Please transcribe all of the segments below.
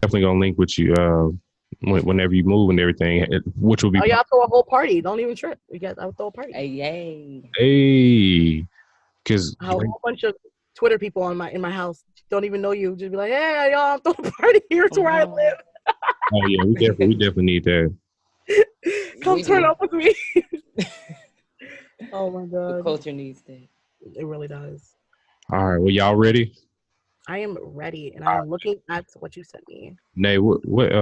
definitely gonna link with you whenever you move and everything, which will be. Oh, y'all throw a whole party. Don't even trip. You guys, I'll throw a party. Yay. Hey, because I have a whole bunch of Twitter people in my house. Don't even know you. Just be like, hey, y'all, I'm throwing a party. Here's where I live. oh yeah, we definitely need that. Come turn up with me. Oh my god. The culture needs that. It really does. All right, well, y'all ready? I am ready, and I'm looking at what you sent me. Nay, what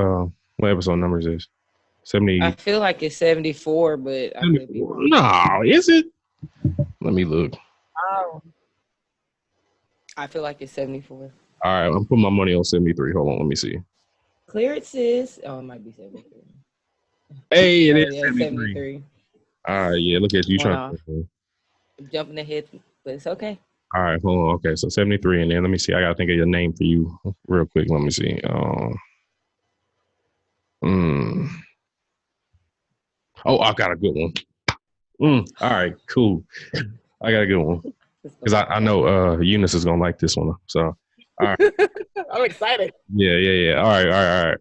episode number is this? 70. I feel like it's 74, but I could be wrong. No, is it? Let me look. Oh. I feel like it's 74. All right, I'm putting my money on 73. Hold on, let me see. Clearances. Oh, it might be 73. Hey, it is yeah, 73. All right, yeah, look at you trying to jumping ahead, but it's okay. All right, hold on. Okay, so 73, and then let me see. I gotta think of your name for you real quick. Let me see. Oh, I got a good one. All right, cool. I got a good one because I know Eunice is gonna like this one. So, all right. I'm excited. Yeah. All right.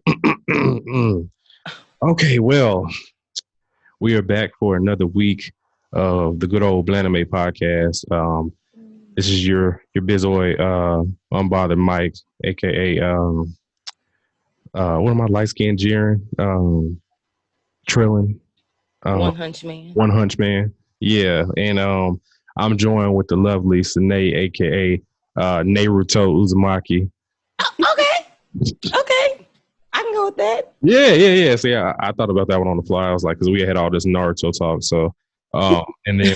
Okay, well, we are back for another week of the good old Blanime podcast. This is your bizoid, unbothered Mike, aka what am I, light skinned Jiren, Trillin, One Hunch Man. One Hunch Man. Yeah, and I'm joined with the lovely Sine, aka Naruto Uzumaki. Okay, I can go with that. Yeah. See, I thought about that one on the fly. I was like, because we had all this Naruto talk, so and then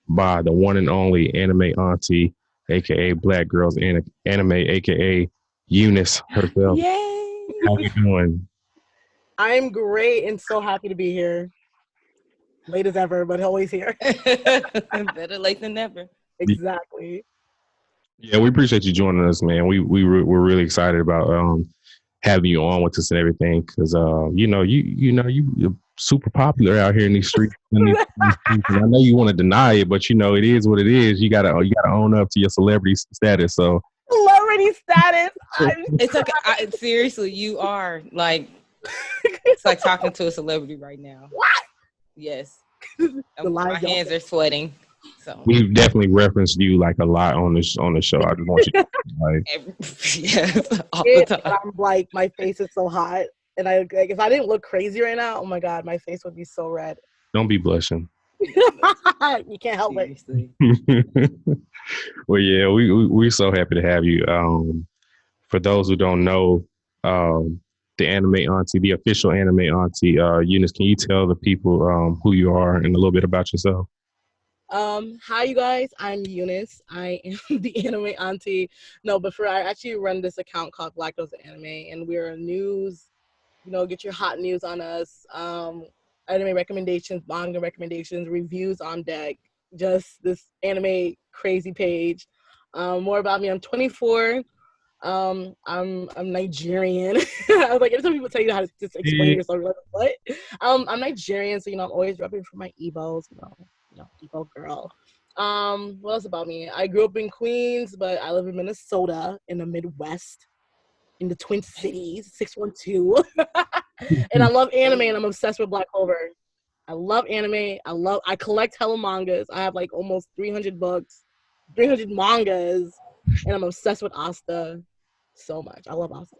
by the one and only Anime Auntie, aka Black Girls Anime, aka Eunice herself. Yay! How you doing? I'm great and so happy to be here. Late as ever, but always here. Better late than never. Exactly. Yeah, we appreciate you joining us, man. We're really excited about having you on with us and everything because you're super popular out here in these streets. And I know you want to deny it, but it is what it is. You gotta own up to your celebrity status. So celebrity status. It's okay. Seriously, you are like it's like talking to a celebrity right now. What? Yes. My hands are sweating. So we've definitely referenced you like a lot on the show. I just want you to yes, all the time. I'm like, my face is so hot, and if I didn't look crazy right now, oh my god, my face would be so red. Don't be blushing. You can't help it. Well, yeah, we're so happy to have you. For those who don't know, the Anime Auntie, the official Anime Auntie, Eunice, can you tell the people who you are and a little bit about yourself? Hi you guys, I'm Eunice. I am the Anime Auntie. No, but I actually run this account called Black Girls Anime, and we're news, get your hot news on us, anime recommendations, manga recommendations, reviews on deck, just this anime crazy page. More about me, I'm 24. I'm Nigerian. I was like, every time people tell you how to just explain yourself, you're like, what? I'm Nigerian, so I'm always repping for my Evos, Evo girl. What else about me? I grew up in Queens, but I live in Minnesota in the Midwest, in the Twin Cities, 612. And I love anime, and I'm obsessed with Black Clover. I love anime. I collect hella mangas. I have like almost 300 books, 300 mangas, and I'm obsessed with Asta so much. I love Asta.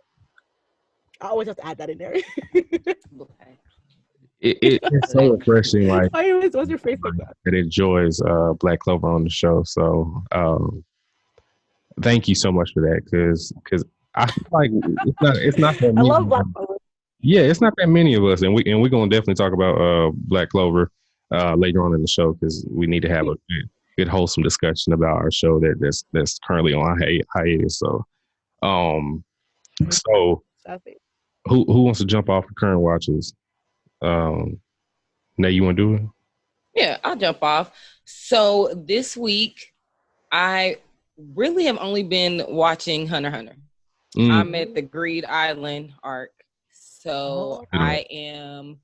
I always have to add that in there. It's so refreshing. Like, what's your face like that enjoys Black Clover on the show. So, thank you so much for that. Because I feel like it's not that many. I love Black Clover. Yeah, it's not that many of us, and we're gonna definitely talk about Black Clover later on in the show because we need to have a good wholesome discussion about our show that's currently on hiatus. So, who wants to jump off the current watches? Nay, you want to do it? Yeah, I'll jump off. So this week, I really have only been watching Hunter x Hunter. I'm at the Greed Island arc. So I am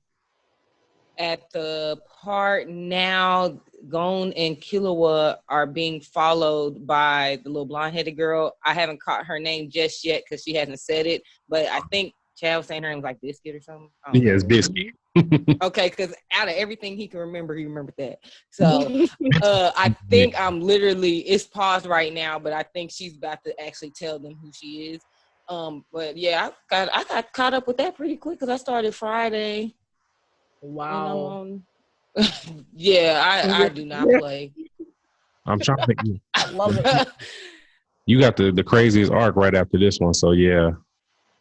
at the part now. Gon and Killua are being followed by the little blonde-headed girl. I haven't caught her name just yet because she hasn't said it, but I think Chad was saying her name was like Biscuit or something. Yeah, it's Biscuit. Okay, because out of everything he can remember, he remembered that. So I think I'm literally, it's paused right now, but I think she's about to actually tell them who she is. But yeah, I got caught up with that pretty quick because I started Friday. Wow. Yeah, I do not play. I'm trying to think. I love it. You got the craziest arc right after this one, so yeah,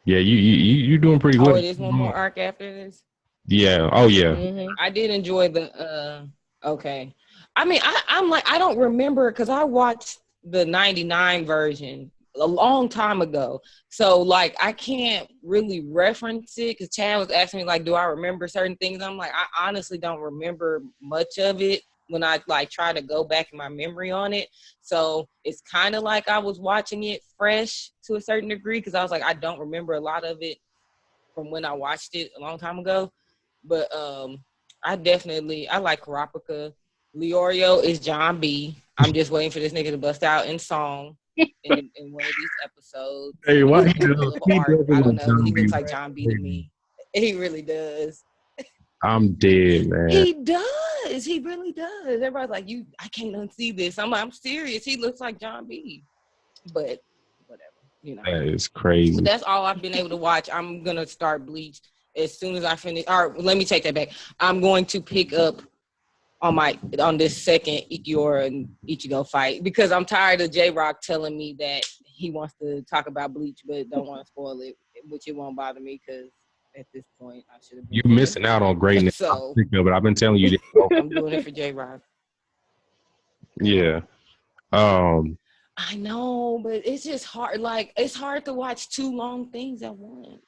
you doing pretty good. Oh, it is one more arc after this. Yeah. Oh yeah. Mm-hmm. I did enjoy the. Okay, I mean, I'm like, I don't remember because I watched the '99 version a long time ago, so like I can't really reference it because Chad was asking me like, do I remember certain things? I'm like, I honestly don't remember much of it when I like try to go back in my memory on it. So it's kind of like I was watching it fresh to a certain degree because I was like, I don't remember a lot of it from when I watched it a long time ago. But I like Karapika. Leorio is John B. I'm just waiting for this nigga to bust out in song in one of these episodes. Hey, why I don't know. He looks like John B to me. He really does. I'm dead, man. He does. He really does. Everybody's like, I can't unsee this. I'm serious. He looks like John B. But whatever, you know. That is crazy. But that's all I've been able to watch. I'm gonna start Bleach as soon as I finish. Or let me take that back. I'm going to pick up on this second Ikiora and Ichigo fight because I'm tired of JRoc telling me that he wants to talk about Bleach but don't want to spoil it, which it won't bother me because at this point I should have been. You missing out on greatness. So but I've been telling you that. I'm doing it for JRoc. Yeah. I know, but it's just hard. Like it's hard to watch two long things at once.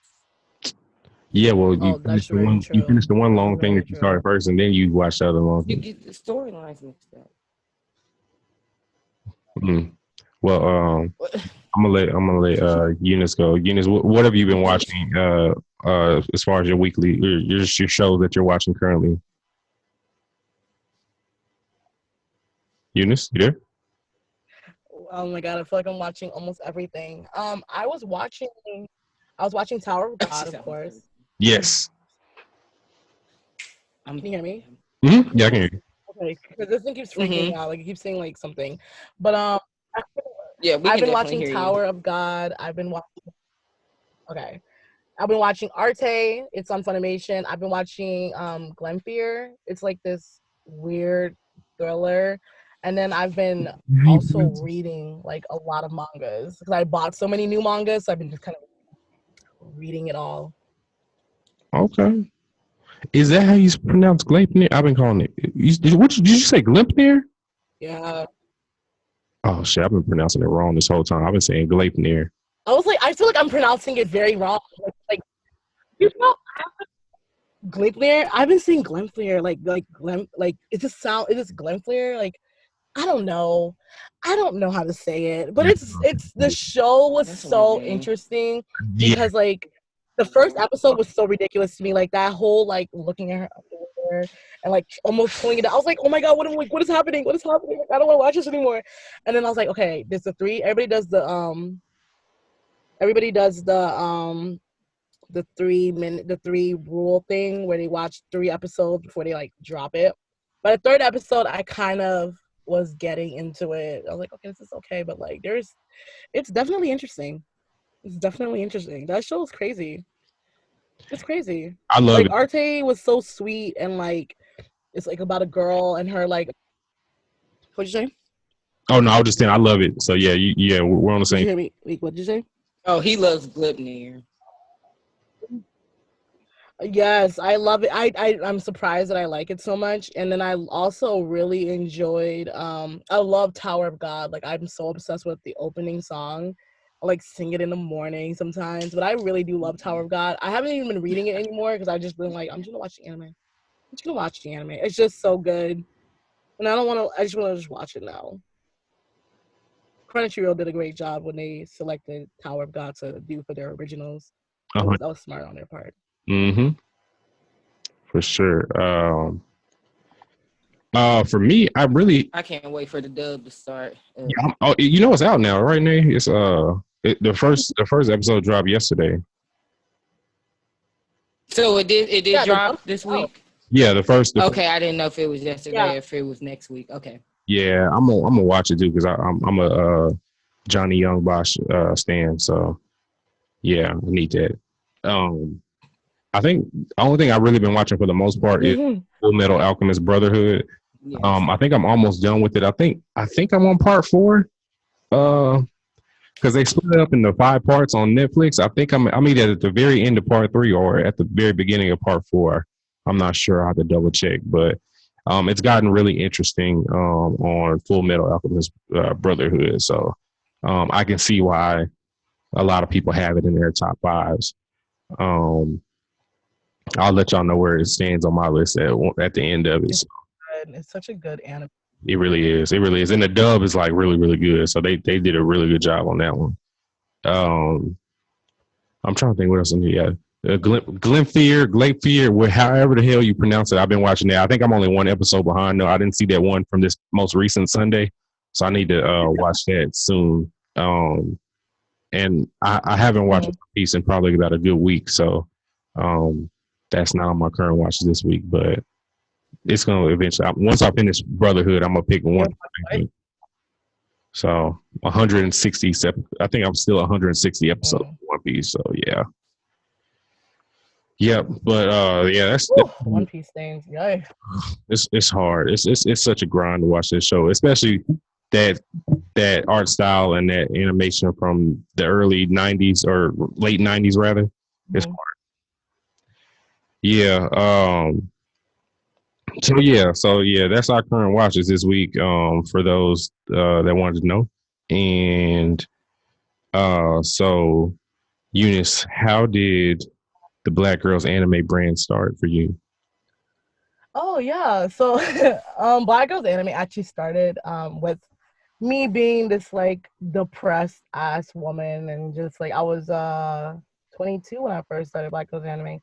Yeah, well, you finish the one long thing that you started first, and then you watch the other long thing. You get the storylines mixed up. Well, I'm gonna let Eunice go. Eunice, what have you been watching? As far as your weekly, your shows that you're watching currently. Eunice, you there? Oh my god, I feel like I'm watching almost everything. I was watching Tower of God, of course. Yes. Can you hear me? Mm-hmm. Yeah, I can hear you. Okay, because this thing keeps freaking out. Like it keeps saying like something, but yeah, I've been watching Tower of God. I've been watching Arte. It's on Funimation. I've been watching Glenfear. It's like this weird thriller. And then I've been also reading like a lot of mangas because I bought so many new mangas. So I've been just kind of reading it all. Okay. Is that how you pronounce Gleipnir? I've been calling it. Did you say Gleipnir? Yeah. Oh shit! I've been pronouncing it wrong this whole time. I've been saying Gleipnir. I feel like I'm pronouncing it very wrong. Like you know, Gleipnir. I've been saying Glenfleer, like it just Glenfleer. Like I don't know how to say it, but it's the show was so interesting because like the first episode was so ridiculous to me. Like that whole like looking at her underwear and like almost pulling it out. I was like, oh my god, what is happening? What is happening? I don't want to watch this anymore. And then I was like, okay, there's the three. Everybody does the 3 rule thing where they watch 3 episodes before they like drop it. By the third episode, I kind of was getting into it. I was like, okay, this is okay, but like it's definitely interesting. It's definitely interesting. That show is crazy. It's crazy. I love it. Like Arte was so sweet and like it's like about a girl and her like. What'd you say? Oh no, I was just saying I love it. So yeah, we're on the same. Did you hear me? Wait, what'd you say? Oh, he loves Gleipnir. Yes, I love it. I'm surprised that I like it so much. And then I also really enjoyed I love Tower of God. Like I'm so obsessed with the opening song. I like sing it in the morning sometimes, but I really do love Tower of God. I haven't even been reading it anymore because I've just been like, I'm just gonna watch the anime. I'm just gonna watch the anime. It's just so good. And I just wanna watch it now. Crunchyroll did a great job when they selected Tower of God to do for their originals. That was smart on their part. Mm-hmm. for sure. For me, I can't wait for the dub to start. yeah, you know it's out now, right? Now it's the first episode dropped yesterday. So it did Yeah, the drop dub. this Oh, week. Yeah, the first. Okay, I didn't know if it was yesterday yeah. or if it was next week. Okay. Yeah, I'm gonna watch it too because I'm a Johnny Young Bosch stan. So yeah, I need that. Um, I think the only thing I've really been watching for the most part is Mhm. Full Metal Alchemist Brotherhood. Yes. I think I'm almost done with it. I think I'm on part 4. Because they split it up into 5 parts on Netflix. I think I'm either at the very end of part 3 or at the very beginning of part 4. I'm not sure. I have to double check, but it's gotten really interesting on Full Metal Alchemist Brotherhood. So I can see why a lot of people have it in their top 5s. Um, I'll let y'all know where it stands on my list at the end of it. It's So good. It's such a good anime. it really is. It really is. And the dub is like really, really good. So they did a really good job on that one. Um, I'm trying to think what else in here. Yeah. Glymphere, however the hell you pronounce it. I've been watching that. I think I'm only one episode behind. No, I didn't see that one from this most recent Sunday. So I need to watch that soon. And I haven't watched One Piece in probably about a good week. So that's not on my current watch this week. But it's going to eventually, once I finish Brotherhood, I'm going to pick one. So 160, I think I'm still 160 episodes of One Piece. So yeah. Yep, but yeah, that's One Piece things. Yeah, it's hard. It's such a grind to watch this show, especially that art style and that animation from the early '90s or late '90s rather. It's hard. Yeah. So yeah, that's our current watches this week. For those that wanted to know, and so Eunice, how did the Black Girls Anime brand start for you? Oh yeah. So Black Girls Anime actually started with me being this like depressed ass woman, and just like I was 22 when I first started Black Girls Anime.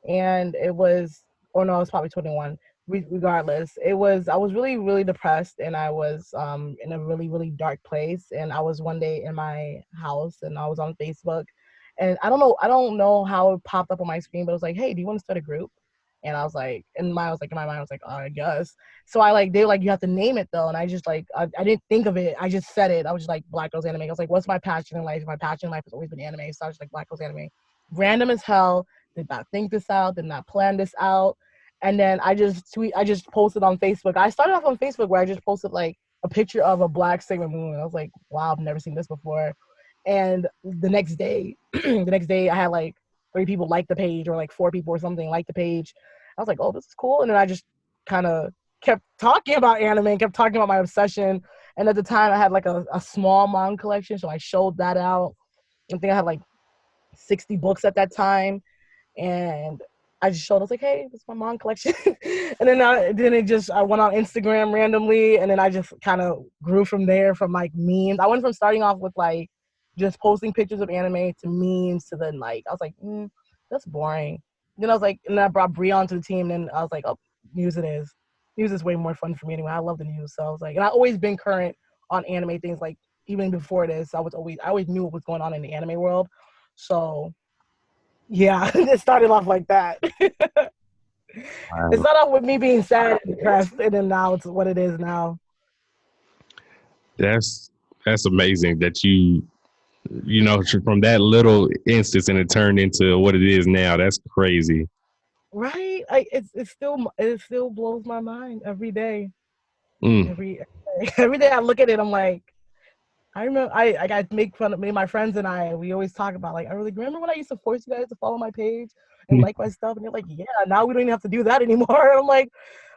And it was, or no, I was probably 21. Regardless, I was really, really depressed, and I was in a really, really dark place. And I was one day in my house, and I was on Facebook, and I don't know how it popped up on my screen, but it was like, hey, do you want to start a group? And I was like, in my mind, I was like, oh, I guess. So they were like, you have to name it though, and I just like, I didn't think of it. I just said it. I was just like, Black Girls Anime. I was like, what's my passion in life? My passion in life has always been anime. So I was like, Black Girls Anime. Random as hell. Did not think this out. Did not plan this out. And then I just posted on Facebook. I started off on Facebook where I just posted like a picture of a black Sigma moon. I was like, wow, I've never seen this before. And the next day, I had like 3 people like the page, or like 4 people or something like the page. I was like, oh, this is cool. And then I just kind of kept talking about anime and kept talking about my obsession. And at the time I had like a small manga collection. So I showed that out. I think I had like 60 books at that time. And I just showed, I was like, hey, this is my manga collection. And then I went on Instagram randomly, and then I just kind of grew from there, from like memes. I went from starting off with like just posting pictures of anime to memes, to then like, I was like, that's boring. Then I was like, and then I brought Brie onto the team, and I was like, oh, news it is. News is way more fun for me anyway. I love the news. So I was like, and I've always been current on anime things, like even before this, I always knew what was going on in the anime world. So yeah, it started off like that. It started off with me being sad and depressed, and then now it's what it is now. That's amazing that you know, from that little instance and it turned into what it is now. That's crazy. Right? It still blows my mind every day. Every day I look at it, I'm like, I remember I make fun of me, my friends and I. We always talk about like, I really remember when I used to force you guys to follow my page and like my stuff, and you're like, yeah, now we don't even have to do that anymore. And I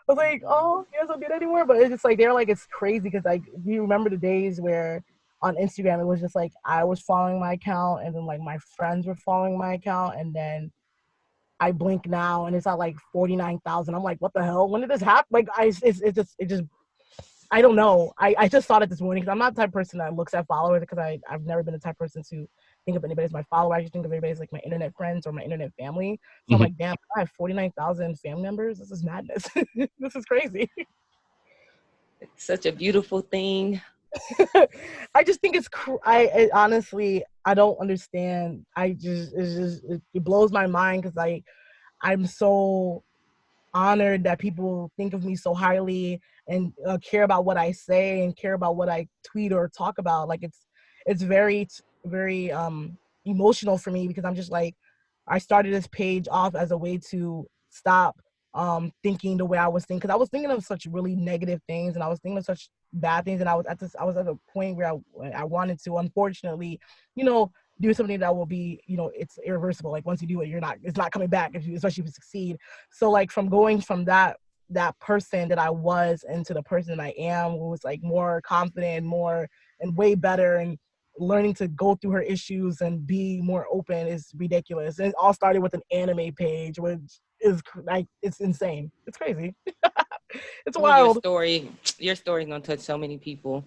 was like, oh, you guys don't do that anymore. But it's just like they're like, it's crazy because like, do you remember the days where on Instagram it was just like I was following my account, and then like my friends were following my account, and then I blink now and it's at like 49,000. I'm like, what the hell? When did this happen? Like, it just I don't know. I just thought it this morning because I'm not the type of person that looks at followers, because I've never been the type of person to think of anybody as my follower. I just think of everybody as like my internet friends or my internet family. So I'm like, damn, I have 49,000 family members. This is madness. This is crazy. It's such a beautiful thing. I just think it's honestly, I don't understand. It blows my mind because I'm so honored that people think of me so highly and care about what I say and care about what I tweet or talk about. Like it's very emotional for me because I'm just like, I started this page off as a way to stop thinking the way I was thinking, because I was thinking of such really negative things and I was thinking of such bad things, and I was at a point where I wanted to, unfortunately, do something that will be, it's irreversible. Like once you do it, it's not coming back, especially if you succeed. So like from going from that person that I was into the person that I am, who was like more confident, more and way better, and learning to go through her issues and be more open is ridiculous. And it all started with an anime page, which is like, it's insane. It's crazy. It's wild. Your story's gonna touch so many people.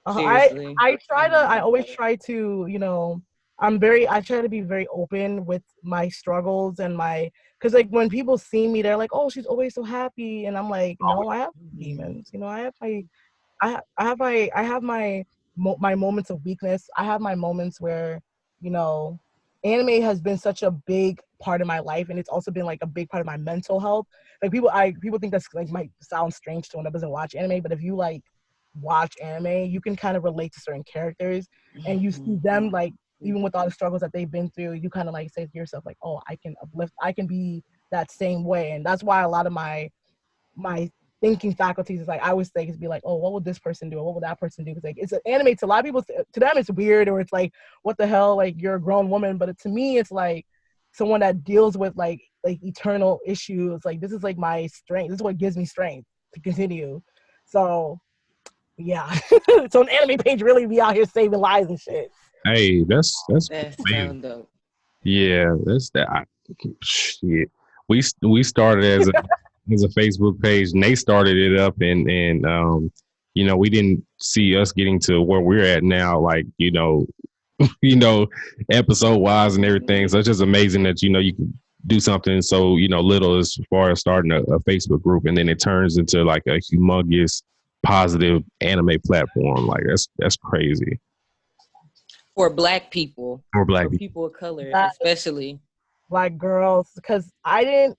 I Seriously. I always try to, I try to be very open with my struggles and because like when people see me, they're like, oh, she's always so happy. And I'm like, no, I have demons. I have my moments of weakness. I have my moments where, anime has been such a big part of my life, and it's also been like a big part of my mental health. Like people think that's like might sound strange to someone that doesn't watch anime, but if you like watch anime, you can kind of relate to certain characters, and you see them like, even with all the struggles that they've been through, you kind of like say to yourself like, oh, I can be that same way. And that's why a lot of my thinking faculties is like, I always think is be like, oh, what would this person do? Or what would that person do? Because like, it's an anime to a lot of people, to them it's weird, or it's like, what the hell, like you're a grown woman. But to me, it's like someone that deals with like eternal issues. Like this is like my strength. This is what gives me strength to continue. So yeah. So an anime page really be out here saving lives and shit. Hey, that's so dope. Yeah, that's that. Shit, we started as a Facebook page, and they started it up, and we didn't see us getting to where we're at now, like episode wise and everything. So it's just amazing that you can do something so little as far as starting a Facebook group, and then it turns into like a humongous positive anime platform. Like that's crazy for Black people, for people of color, especially Black girls. Because I didn't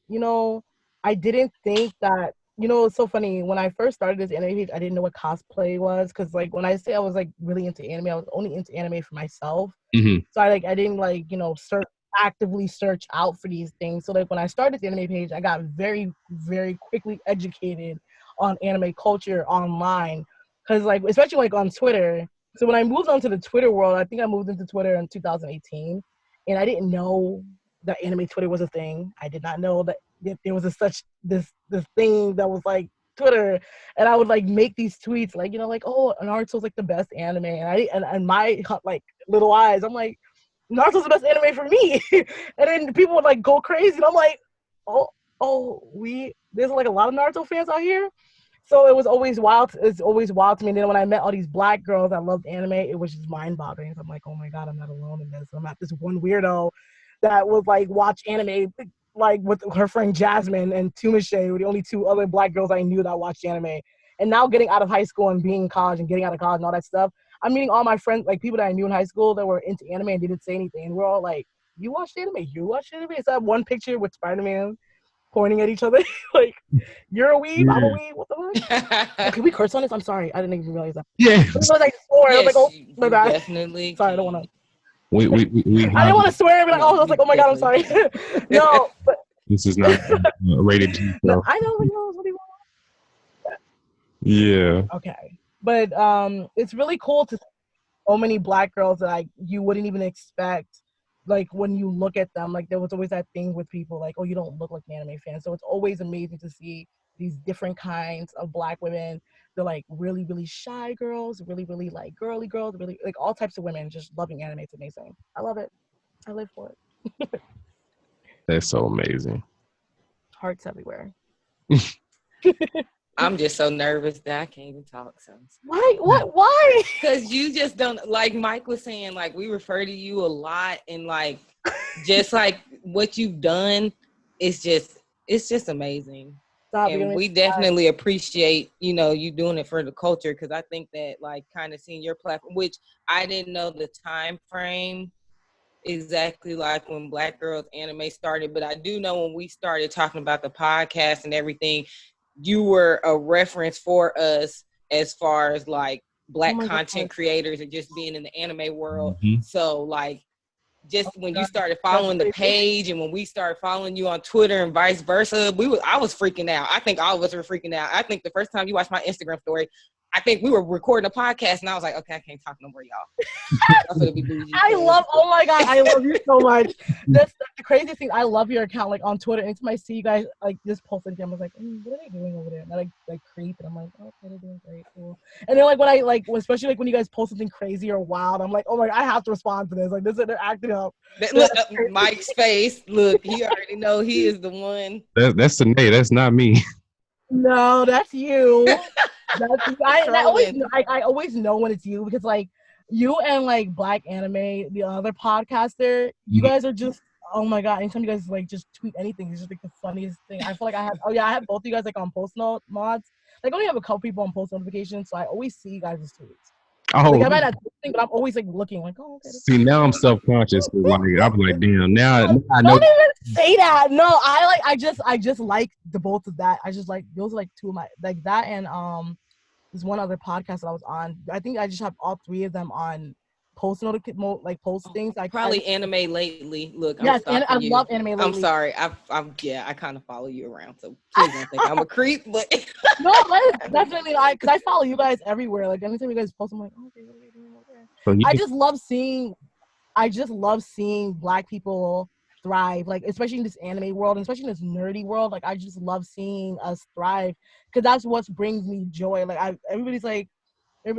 think that, it's so funny, when I first started this anime page, I didn't know what cosplay was, because like when I say I was like really into anime, I was only into anime for myself. So I didn't actively search out for these things. So like when I started the anime page, I got very, very quickly educated on anime culture online, because like especially like on Twitter. So when I moved onto the Twitter world, I think I moved into Twitter in 2018, and I didn't know that anime Twitter was a thing. I did not know that there was this thing that was like Twitter, and I would like make these tweets like, like, oh, Naruto's like the best anime, and my like little eyes, I'm like, Naruto's the best anime for me. And then people would like go crazy, and I'm like, there's like a lot of Naruto fans out here. So it was always wild. It's always wild to me. And then when I met all these Black girls that loved anime, it was just mind-boggling. So I'm like, oh my god, I'm not alone in this. I'm not this one weirdo that would like watch anime like with her friend Jasmine and Tumishe were the only two other Black girls I knew that watched anime. And now getting out of high school and being in college and getting out of college and all that stuff, I'm meeting all my friends, like people that I knew in high school that were into anime and didn't say anything. And we're all like, you watched anime? You watched anime? It's that one picture with Spider-Man pointing at each other. Like, you're a weeb, I'm a weeb, what the fuck? Oh, can we curse on this? I'm sorry, I didn't even realize that. Yeah. It was like swore. Yes, I was like, oh my bad. Definitely. Sorry, I don't want to. We I didn't want to swear and be like, oh, I was like, oh my god, I'm sorry. No, but this is not rated G. No, I know what he wants. Yeah. Okay, but it's really cool to see so many Black girls that you wouldn't even expect. Like when you look at them, like there was always that thing with people like, oh, you don't look like an anime fan. So it's always amazing to see these different kinds of Black women. They're like really, really shy girls, really, really like girly girls, really like all types of women just loving anime. It's amazing. I love it. I live for it. That's so amazing. Hearts everywhere. I'm just so nervous that I can't even talk. So Why? What? Why? because you just don't, like Mike was saying, like we refer to you a lot, and like just like what you've done, it's just amazing. Stop And being we definitely appreciate, you doing it for the culture, because I think that like kind of seeing your platform, which I didn't know the time frame exactly like when Black Girls Anime started, but I do know when we started talking about the podcast and everything, you were a reference for us as far as like Oh Black my God. content creators and just being in the anime world. Mhm. So like just when you started That's following the crazy. page and when we started following you on Twitter and vice versa, I was freaking out. I think all of us were freaking out. I think the first time you watched my Instagram story, I think we were recording a podcast and I was like, okay, I can't talk no more, y'all. I'm gonna be bougie. Oh my God, I love you so much. That's the craziest thing. I love your account, like on Twitter. Anytime I see you guys like just posting, I was like, what are they doing over there? And I like creep, and I'm like, oh, okay, they're doing great, cool. And then like when I like, especially like when you guys post something crazy or wild, I'm like, oh my, I have to respond to this. Like this, they're acting up. Look, Mike's face. Look, he already know he is the one. That's Nate. That's not me. No, that's you. That's you. I always know when it's you because like you and like Black Anime, the other podcaster, you guys are just oh my God. Anytime you guys like just tweet anything, it's just like the funniest thing. I feel like I have both of you guys like on post note mods. Like I only have a couple people on post notifications, so I always see you guys' tweets. Like Oh, I might not think, but I'm always like looking like, oh okay. see, now I'm self-conscious. Like I'm like, damn. Now I know. Don't even say that. No, I just like the both of that. I just like those are like two of my like that and there's one other podcast that I was on. I think I just have all three of them on post like post things. Like Probably anime lately. Look, yes, I'm I you. love anime lately. I'm sorry. I kind of follow you around, so please don't think I'm a creep. But no, that's definitely because I follow you guys everywhere. Like anytime you guys post, I'm like, oh, okay, what are you doing over there? So I just love seeing Black people thrive, like especially in this anime world, and especially in this nerdy world. Like I just love seeing us thrive because that's what brings me joy. Like everybody's like,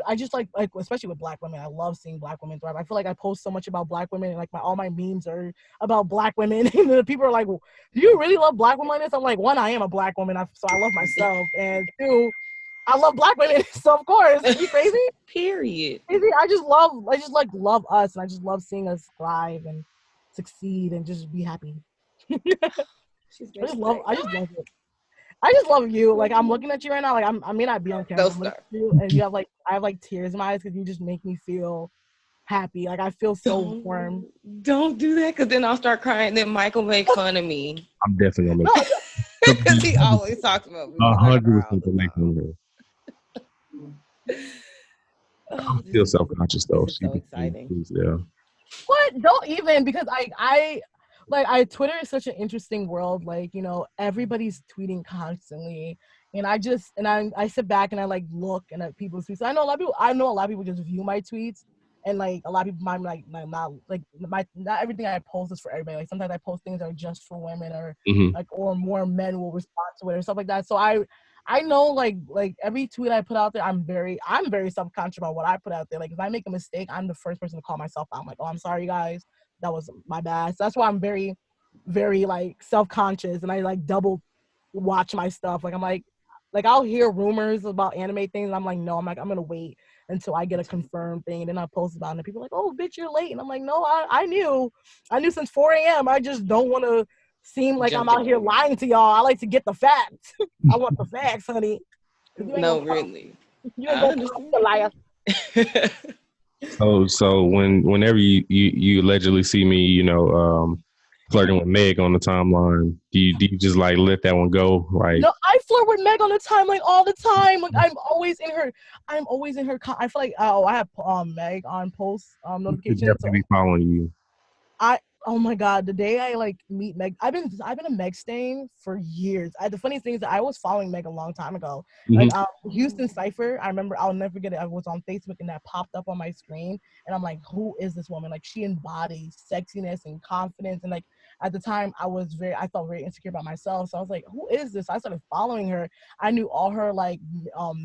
I just like especially with Black women. I love seeing Black women thrive. I feel like I post so much about Black women, and like all my memes are about Black women. And then people are like, well, "Do you really love Black women like this?" I'm like, one, I am a Black woman, so I love myself, and two, I love Black women. So of course, are you crazy? Period. Crazy. I just love us, and I just love seeing us thrive and succeed and just be happy. I just love it. I just love you. Like I'm looking at you right now. Like I may not be on camera. I'm looking at you, and you have like I have like tears in my eyes because you just make me feel happy. Like I feel so warm. Don't do that, because then I'll start crying. Then Michael make fun of me. I'm definitely gonna Because he always talks about me. 100% make them. Oh, I feel self-conscious though. This is so exciting. Yeah. What? Don't even because Twitter is such an interesting world. Like, you know, everybody's tweeting constantly. And I sit back and I like look and at people's tweets. I know a lot of people just view my tweets and like a lot of people might not everything I post is for everybody. Like sometimes I post things that are just for women or like or more men will respond to it or stuff like that. So I know like every tweet I put out there, I'm very self-conscious about what I put out there. Like if I make a mistake, I'm the first person to call myself out. I'm like, oh, I'm sorry, guys. That was my bad. So that's why I'm very, very like self-conscious and I like double watch my stuff. Like I'm like I'll hear rumors about anime things and I'm like, no, I'm gonna wait until I get a confirmed thing and then I post about it and people are like, oh bitch, you're late. And I'm like, no, I knew since 4 a.m. I just don't want to seem like I'm out here lying to y'all. I like to get the facts. I want the facts, honey. No, really. You ain't gonna pop the liar. So whenever you allegedly see me, you know, flirting with Meg on the timeline, do you just like let that one go? Like no, I flirt with Meg on the timeline all the time. Like I'm always in her. I feel like I have Meg on post notifications. Definitely be following you. Oh my God, the day I like meet Meg, I've been a Meg stan for years. The funniest thing is that I was following Meg a long time ago. Like Houston Cypher, I remember, I'll never forget it. I was on Facebook and that popped up on my screen and I'm like, who is this woman? Like she embodies sexiness and confidence. And like at the time I felt very insecure about myself. So I was like, who is this? I started following her. I knew all her like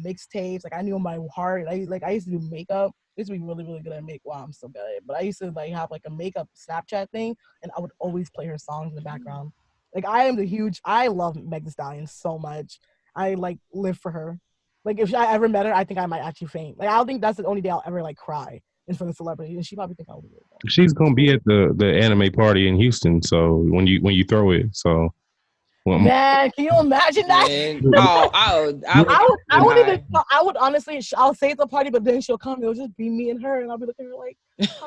mixtapes. Like I knew my heart. I used to do makeup. I used to be really, really good at makeup. Wow, I'm so good at it. But I used to like have like a makeup Snapchat thing, and I would always play her songs in the background. Like I love Meg Thee Stallion so much. I like live for her. Like if I ever met her, I think I might actually faint. Like I don't think that's the only day I'll ever like cry in front of celebrity, and she probably think I'll be weird. She's gonna be at the anime party in Houston. So when you throw it, so well, Man, can you imagine that? Man, oh, I would even. I would honestly. I'll say it's a party, but then she'll come. It'll just be me and her, and I'll be looking at her like,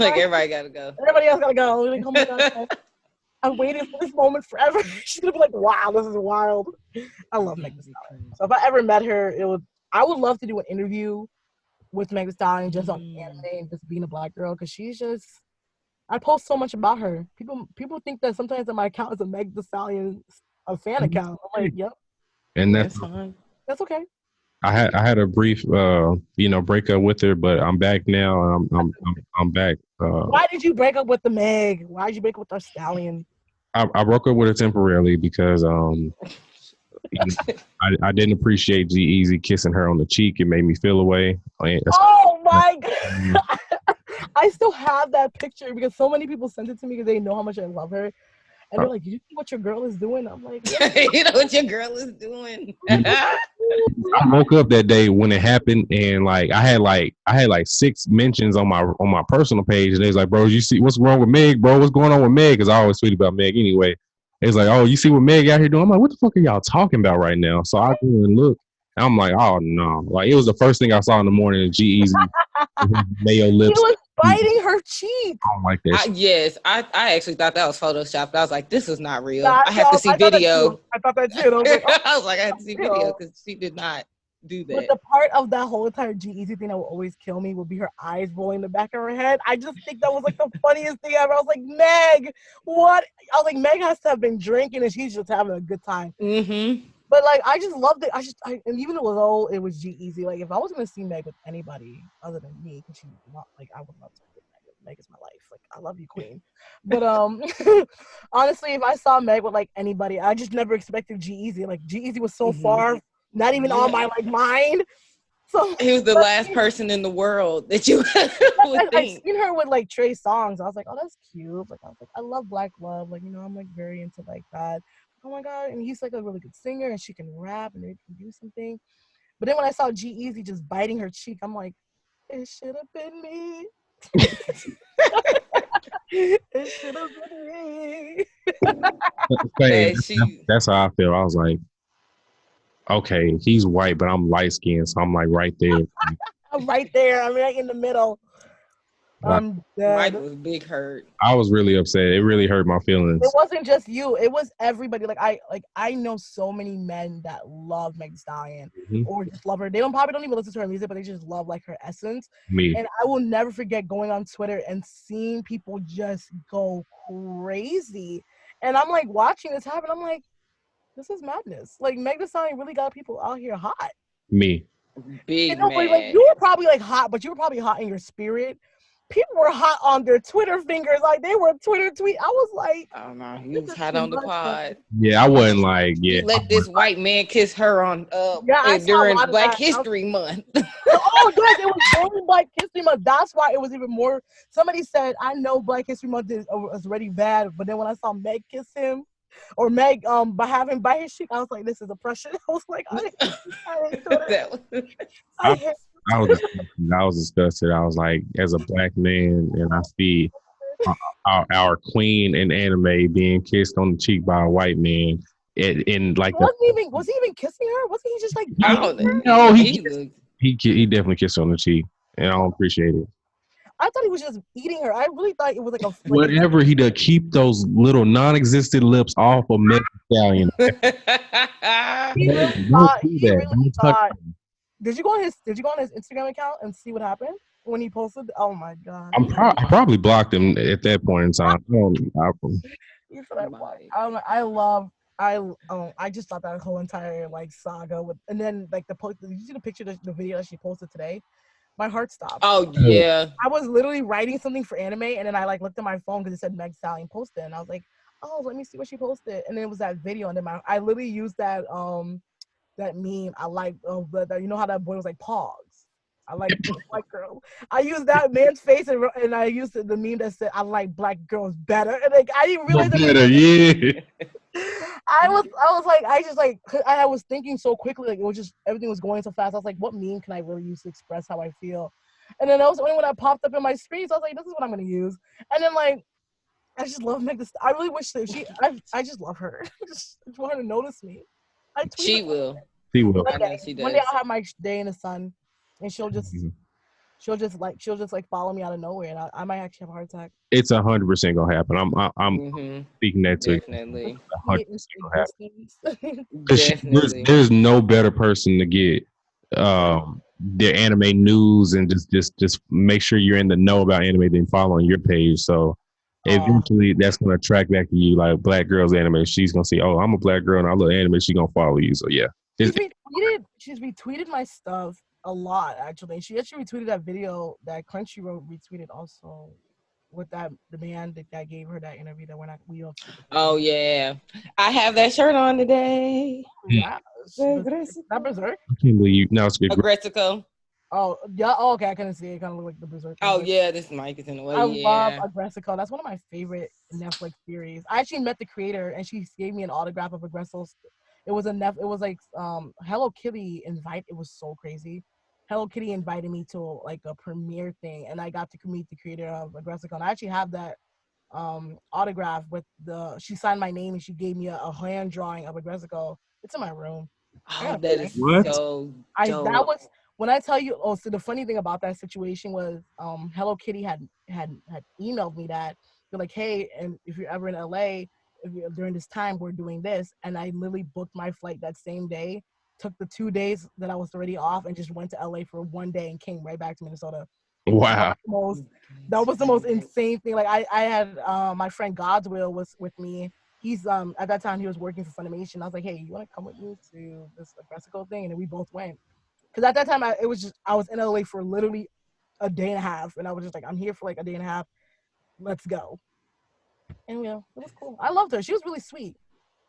like everybody gotta go. Everybody else gotta go. Like, oh my god, I'm waiting for this moment forever. She's gonna be like, wow, this is wild. I love Meg Thee Stallion. So if I ever met her, I would love to do an interview with Meg Thee Stallion just on anime and just being a black girl, because she's just. I post so much about her. People think that sometimes that my account is a Meg Thee Stallion a fan account. I'm like, yep. And that's fine. That's okay. I had a brief breakup with her, but I'm back now. I'm back. Why did you break up with the Meg? Why did you break up with our Stallion? I broke up with her temporarily because I didn't appreciate G-Eazy kissing her on the cheek. It made me feel away. Oh my god! I still have that picture because so many people sent it to me because they know how much I love her. And they're like, "Did you see what your girl is doing?" I'm like, "You know what your girl is doing." I woke up that day when it happened, and like I had like 6 mentions on my personal page, and they was like, "Bro, you see what's wrong with Meg, bro? What's going on with Meg?" Because I always tweet about Meg anyway. It's like, "Oh, you see what Meg out here doing?" I'm like, "What the fuck are y'all talking about right now?" So I go and look. And I'm like, "Oh no!" Like it was the first thing I saw in the morning. G-Eazy, mayo lips. He was biting her cheek. I don't like that. Yes, I actually thought that was photoshopped. I was like, this is not real. I have to see video. I thought that too. I was like, I had to see video because she did not do that. But the part of that whole entire G-Eazy thing that will always kill me would be her eyes rolling in the back of her head. I just think that was like the funniest thing ever. I was like, Meg, what? I was like, Meg has to have been drinking and she's just having a good time. Mm-hmm. But like, I just loved it. And even though it was G-Eazy, like if I was gonna see Meg with anybody other than me, because she's not like I would love to be Meg. Meg is my life. Like I love you, Queen. But honestly, if I saw Meg with like anybody, I just never expected G-Eazy. Like G-Eazy was so far, not even on my like mind. So he was the last person in the world that you would think. I seen her with like Trey Songz. I was like, oh, that's cute. Like I was like, I love Black love. Like I'm like very into like that. Oh my god, and he's like a really good singer, and she can rap, and they can do something. But then when I saw G-Eazy just biting her cheek, I'm like, it should have been me. It should have been me. That's how I feel. I was like, okay, he's white, but I'm light skinned, so I'm like right there. I'm right there. I'm right in the middle. Mike was big hurt. I was really upset. It really hurt my feelings. It wasn't just you. It was everybody. I know so many men that love Meg Thee Stallion or just love her. They probably don't even listen to her music, but they just love like her essence. Me. And I will never forget going on Twitter and seeing people just go crazy. And I'm like watching this happen. I'm like, this is madness. Like Meg Thee Stallion really got people out here hot. Me. Big man. Like, you were probably like hot, but you were probably hot in your spirit. People were hot on their Twitter fingers, like they were Twitter tweet. I was like, oh no, he was hot on the pod. Yeah, I wasn't like, yeah. Let this white man kiss her on during Black History Month. Oh yes, it was during Black History Month. That's why it was even more. Somebody said, I know Black History Month is already bad, but then when I saw Meg kiss him, or Meg by having bite his cheek, I was like, this is oppression. I was like, I was disgusted. I was like, as a black man, and I see our queen in anime being kissed on the cheek by a white man, and like was he even kissing her? Wasn't he just like? No, he definitely kissed her on the cheek, and I don't appreciate it. I thought he was just eating her. I really thought it was like a whatever he did. Keep those little non-existent lips off of Meg Thee Stallion. He really thought. Did you go on his Instagram account and see what happened when he posted? Oh my god! I probably blocked him at that point in time. I just thought that whole entire like saga with, and then like did you see the picture, the video that she posted today? My heart stopped. Oh yeah. I was literally writing something for anime, and then I like looked at my phone because it said Meg Thee Stallion posted, and I was like, oh, let me see what she posted, and then it was that video, and then I literally used that that meme. I like you know how that boy was like Pogs. I like black girl. I used that man's face and I used the meme that said I like black girls better. And like I didn't realize better, yeah. I was thinking so quickly, like it was just everything was going so fast. I was like, what meme can I really use to express how I feel? And then that was the only one that popped up in my screen. So I was like, this is what I'm gonna use. And then like I just love Meg. I really wish that I just love her. I just want her to notice me. I tweet She her will. He will. I know she does. one day I'll have my day in the sun, and she'll just like follow me out of nowhere, and I might actually have a heart attack. It's 100% gonna happen. I'm speaking that to Definitely. 100% gonna happen. Definitely. There's no better person to get their anime news and just make sure you're in the know about anime than following your page. So eventually that's gonna track back to you like Black Girls Anime. She's gonna see, oh, I'm a black girl and I love anime. She's gonna follow you. So yeah. She's retweeted my stuff a lot actually. She actually retweeted that video that Crunchyroll retweeted also with the man that gave her that interview that we don't see. Oh yeah, I have that shirt on today. Yeah, that Berserk. I can't believe now it's good. Aggressico. Oh yeah. Oh, okay, I couldn't see it. It kind of looked like the Berserk. Oh yeah, this mic is in the way. I love Aggressico. That's one of my favorite Netflix series. I actually met the creator, and she gave me an autograph of Aggressico. It was like Hello Kitty invite. It was so crazy. Hello Kitty invited me to like a premiere thing, and I got to meet the creator of Aggressico. And I actually have that autograph with she signed my name and she gave me a hand drawing of Aggressico. It's in my room. Oh, that is so dope. That was when I tell you. Oh, so the funny thing about that situation was Hello Kitty had emailed me that they're like, hey, and if you're ever in LA during this time, we're doing this. And I literally booked my flight that same day, took the 2 days that I was already off, and just went to LA for 1 day and came right back to Minnesota. Wow. That was the most insane thing. Like I had my friend Godswill was with me. He's at that time he was working for Funimation. I was like, hey, you want to come with me to this Aggressico thing? And then we both went. Because at that time I was in LA for literally a day and a half, and I was just like, I'm here for like a day and a half. Let's go. And it was cool. I loved her. She was really sweet.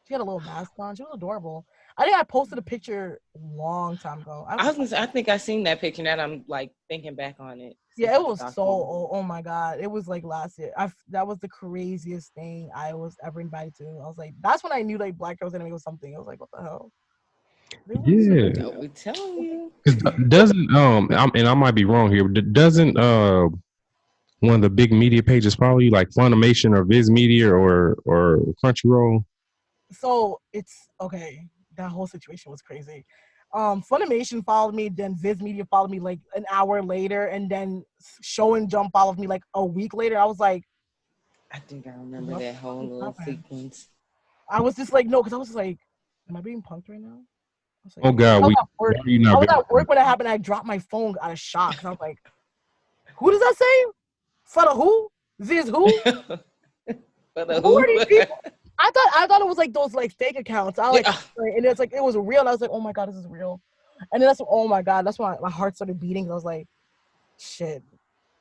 She had a little mask on. She was adorable. I think I posted a picture a long time ago. I was gonna say, I think I seen that picture. Now I'm like thinking back on it. Yeah, it was so old. Oh my god, it was like last year. That was the craziest thing I was ever invited to. I was like, that's when I knew like Black Girls Anime was something. I was like, what the hell? Yeah, we telling you. Doesn't and I might be wrong here, but doesn't one of the big media pages follow you, like Funimation or Viz Media or Crunchyroll? So it's okay. That whole situation was crazy. Funimation followed me, then Viz Media followed me like an hour later, and then Show and Jump followed me like a week later. I was like, I think I remember that whole little sequence. I was just like, no, because I was just like, am I being punked right now? Like, oh God, I was at work when it happened. I dropped my phone out of shock. And I was like, who does that say? For the who? Viz who? For the who are these people? I thought it was like those like fake accounts. And it's like it was real. And I was like, oh my god, this is real. And then oh my god, that's when my heart started beating. I was like, shit.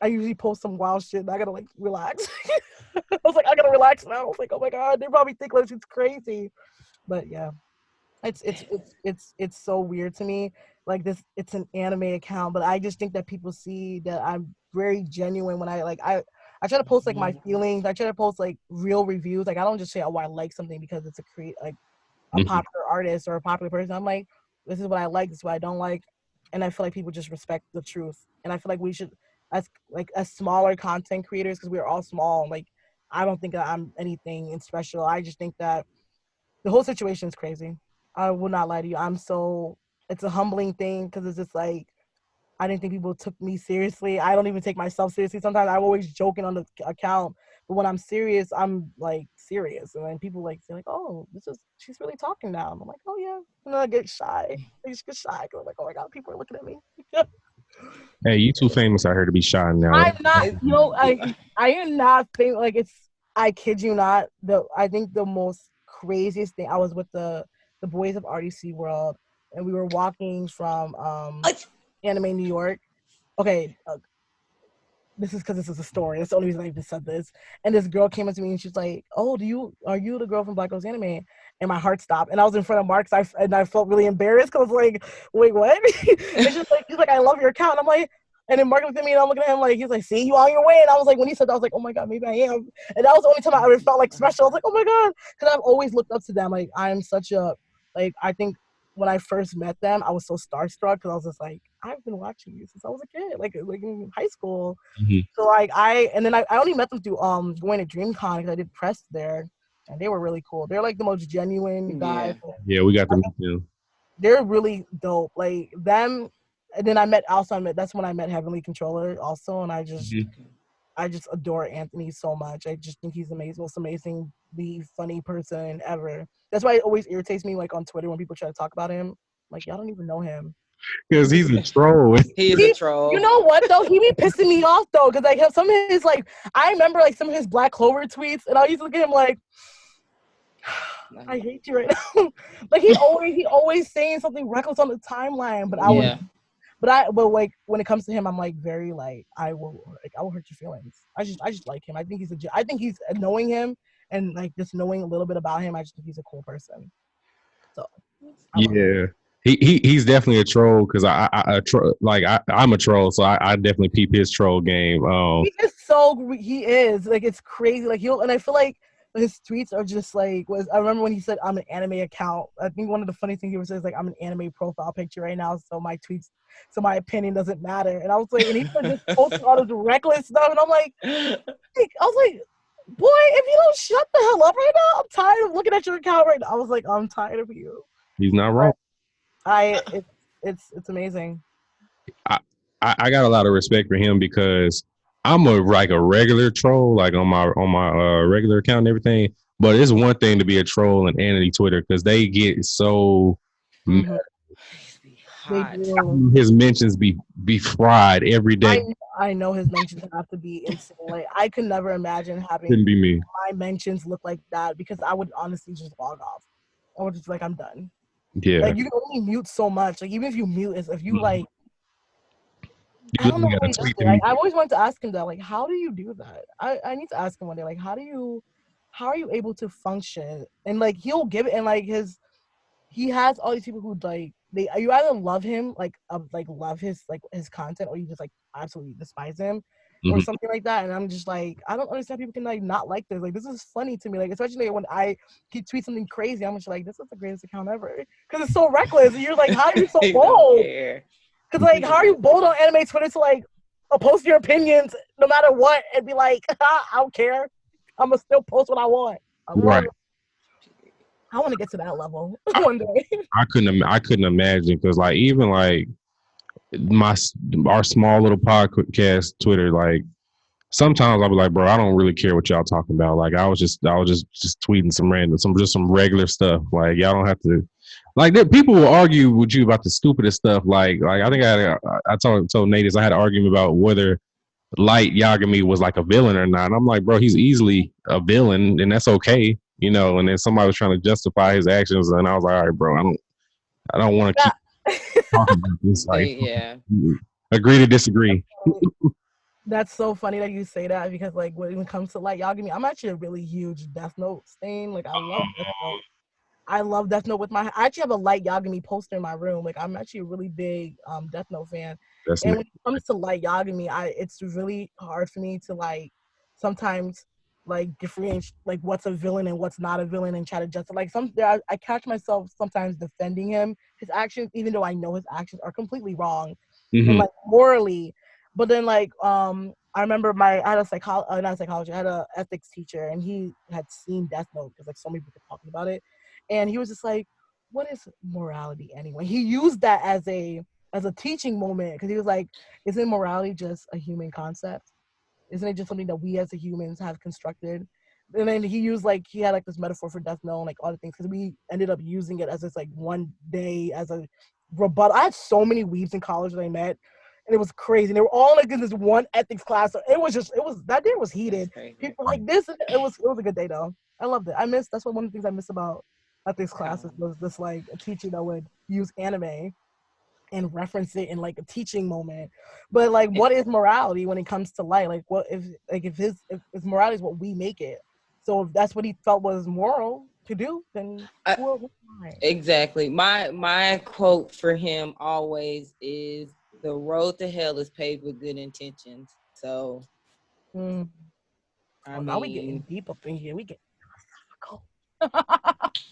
I usually post some wild shit. And I gotta like relax. I was like, I gotta relax now. I was like, oh my god, they probably think like it's crazy. But yeah, it's so weird to me. Like this, it's an anime account, but I just think that people see that I'm very genuine when I try to post like my feelings. I try to post like real reviews. Like I don't just say, oh, I like something because it's a popular artist or a popular person. I'm like, this is what I like, this is what I don't like. And I feel like people just respect the truth. And I feel like we should, as smaller content creators, because we're all small, like I don't think that I'm anything special. I just think that the whole situation is crazy. I will not lie to you. It's a humbling thing because it's just like, I didn't think people took me seriously. I don't even take myself seriously. Sometimes I'm always joking on the account, but when I'm serious, I'm like serious. And then people like say like, "Oh, she's really talking now." And I'm like, "Oh yeah." And then I get shy. I just get shy because I'm like, "Oh my god, people are looking at me." Hey, you too famous out here to be shy now. I'm not. I am not famous. Like I kid you not. I think the most craziest thing. I was with the boys of RDC World, and we were walking from Anime New York. Okay, this is because this is a story. That's the only reason I even said this. And this girl came up to me and she's like, "Oh, are you the girl from Black Girls Anime?" And my heart stopped. And I was in front of Mark, and I felt really embarrassed because I was like, "Wait, what?" And she's like, "I love your account." I'm like, And then Mark looked at me and I'm looking at him like, he's like, see, you on your way. And I was like, when he said that, I was like, oh my God, maybe I am. And that was the only time I ever felt like special. I was like, oh my God. Because I've always looked up to them. Like, I'm such a, like, I think when I first met them, I was so starstruck because I was just like, I've been watching you since I was a kid, like in high school. Mm-hmm. So like I only met them through going to DreamCon because I did press there, and they were really cool. They're like the most genuine guys. Yeah, we got to meet them. They're really dope. Like them, and then that's when I met Heavenly Controller also, and I just adore Anthony so much. I just think he's amazing, most amazingly funny person ever. That's why it always irritates me, like on Twitter when people try to talk about him. Like y'all don't even know him. Because he's a troll. He's a troll. You know what though? He be pissing me off though, because like some of his like I remember like some of his Black Clover tweets, and I used to look at him like, I hate you right now. Like he always saying something reckless on the timeline, but but like when it comes to him, I'm like very like I will hurt your feelings. I just like him. I think he's knowing him and like just knowing a little bit about him. I just think he's a cool person. So yeah. He's definitely a troll because I'm a troll, so I definitely peep his troll game. He is like it's crazy. Like and I feel like his tweets are just like I remember when he said I'm an anime account. I think one of the funny things he was saying is like I'm an anime profile picture right now, so my opinion doesn't matter. And I was like, and he was just posting all this reckless stuff, and I'm like, I was like, boy, if you don't shut the hell up right now, I'm tired of looking at your account right now. I was like, I'm tired of you. He's not wrong. It's amazing. I got a lot of respect for him because I'm a regular troll, like on my regular account and everything. But it's one thing to be a troll on Anime Twitter because they get so his mentions be fried every day. I know his mentions have to be insane. Like I could never imagine having Couldn't be me. My mentions look like that because I would honestly just log off. I would just be like, I'm done. Yeah. Like you can only mute so much. Like even if you mute, if you like, I don't know. Like, I always wanted to ask him that. Like, how do you do that? I need to ask him one day. Like, how are you able to function? And like he'll give it, and like he has all these people who like you either love him, like love his content, or you just like absolutely despise him. Or something like that, and I'm just like, I don't understand people can like not like this. Like this is funny to me, like especially when he tweets something crazy. I'm just like, this is the greatest account ever because it's so reckless. And you're like, how are you so bold? Because like, how are you bold on anime Twitter to like post your opinions no matter what and be like, I don't care. I'm gonna still post what I want. I want to get to that level one day. I couldn't imagine because like even like our small little podcast Twitter, like sometimes I'll be like, bro, I don't really care what y'all talking about. Like I was just tweeting some regular stuff. Like y'all don't have to like people will argue with you about the stupidest stuff. Like I think I told Nate I had an argument about whether Light Yagami was like a villain or not. And I'm like, bro, he's easily a villain and that's okay, you know. And then somebody was trying to justify his actions and I was like, all right, bro, I don't want to keep talking about this. Like, agree to disagree. That's so funny that you say that because like when it comes to Light Yagami, I'm actually a really huge Death Note stan. Like I love Death Note. I love Death Note I actually have a Light Yagami poster in my room. Like I'm actually a really big Death Note fan. When it comes to Light Yagami, it's really hard for me to like sometimes like differentiate like what's a villain and what's not a villain and try to justify like I catch myself sometimes defending his actions, even though I know his actions are completely wrong and like morally. But then like I remember I had a ethics teacher and he had seen Death Note because like so many people were talking about it. And he was just like, what is morality anyway? He used that as a teaching moment because he was like, isn't morality just a human concept? Isn't it just something that we as the humans have constructed? And then he had like this metaphor for Death Note and like all the things because we ended up using it as this like one day as a rebuttal. I had so many weebs in college that I met. And it was crazy. And they were all like in this one ethics class. So that day was heated. People were like this. It was a good day though. I loved it. That's one of the things I miss about ethics classes was this like a teacher that would use anime and reference it in like a teaching moment. But like, what is morality when it comes to light? Like, what if his morality is what we make it? So if that's what he felt was moral to do, then exactly. My quote for him always is, The road to hell is paved with good intentions. So, Mm. I Now we getting mean, deep up in here. We get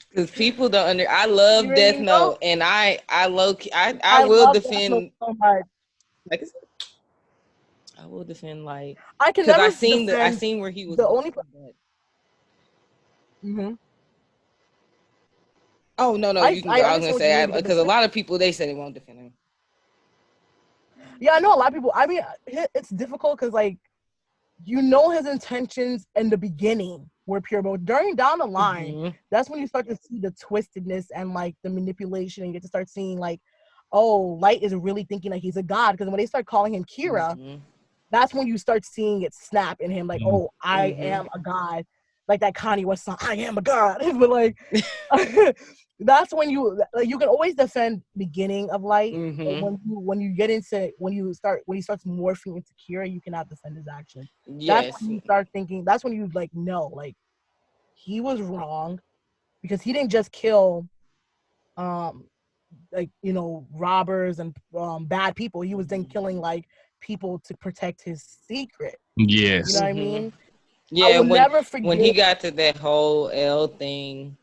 because people don't under. I love Death you know? Note, and I I will love Death Note defend. so much. Like I will defend Light I can because never I defend seen where he was the going. only. Mm-hmm. Oh no, you can I go. I was gonna understand what you say mean because a lot of people they say they won't defend him. yeah, I know a lot of people. I mean, it's difficult because like you know his intentions in the beginning were pure, but during down the line, that's when you start to see the twistedness and like the manipulation, and you get to start seeing like, oh, Light is really thinking like he's a god. Because when they start calling him Kira, that's when you start seeing it snap in him, like, oh, I am a god, like that Kanye West song, I am a god. But like, that's when you like you can always defend beginning of Light. But when you get into when he starts morphing into Kira, you cannot defend his actions. That's Yes. when you start thinking. That's when you like no, like he was wrong because he didn't just kill, like robbers and bad people. He was then killing like people to protect his secret. Yes. You know what I mean? Yeah, I will never forget when he got to that whole L thing.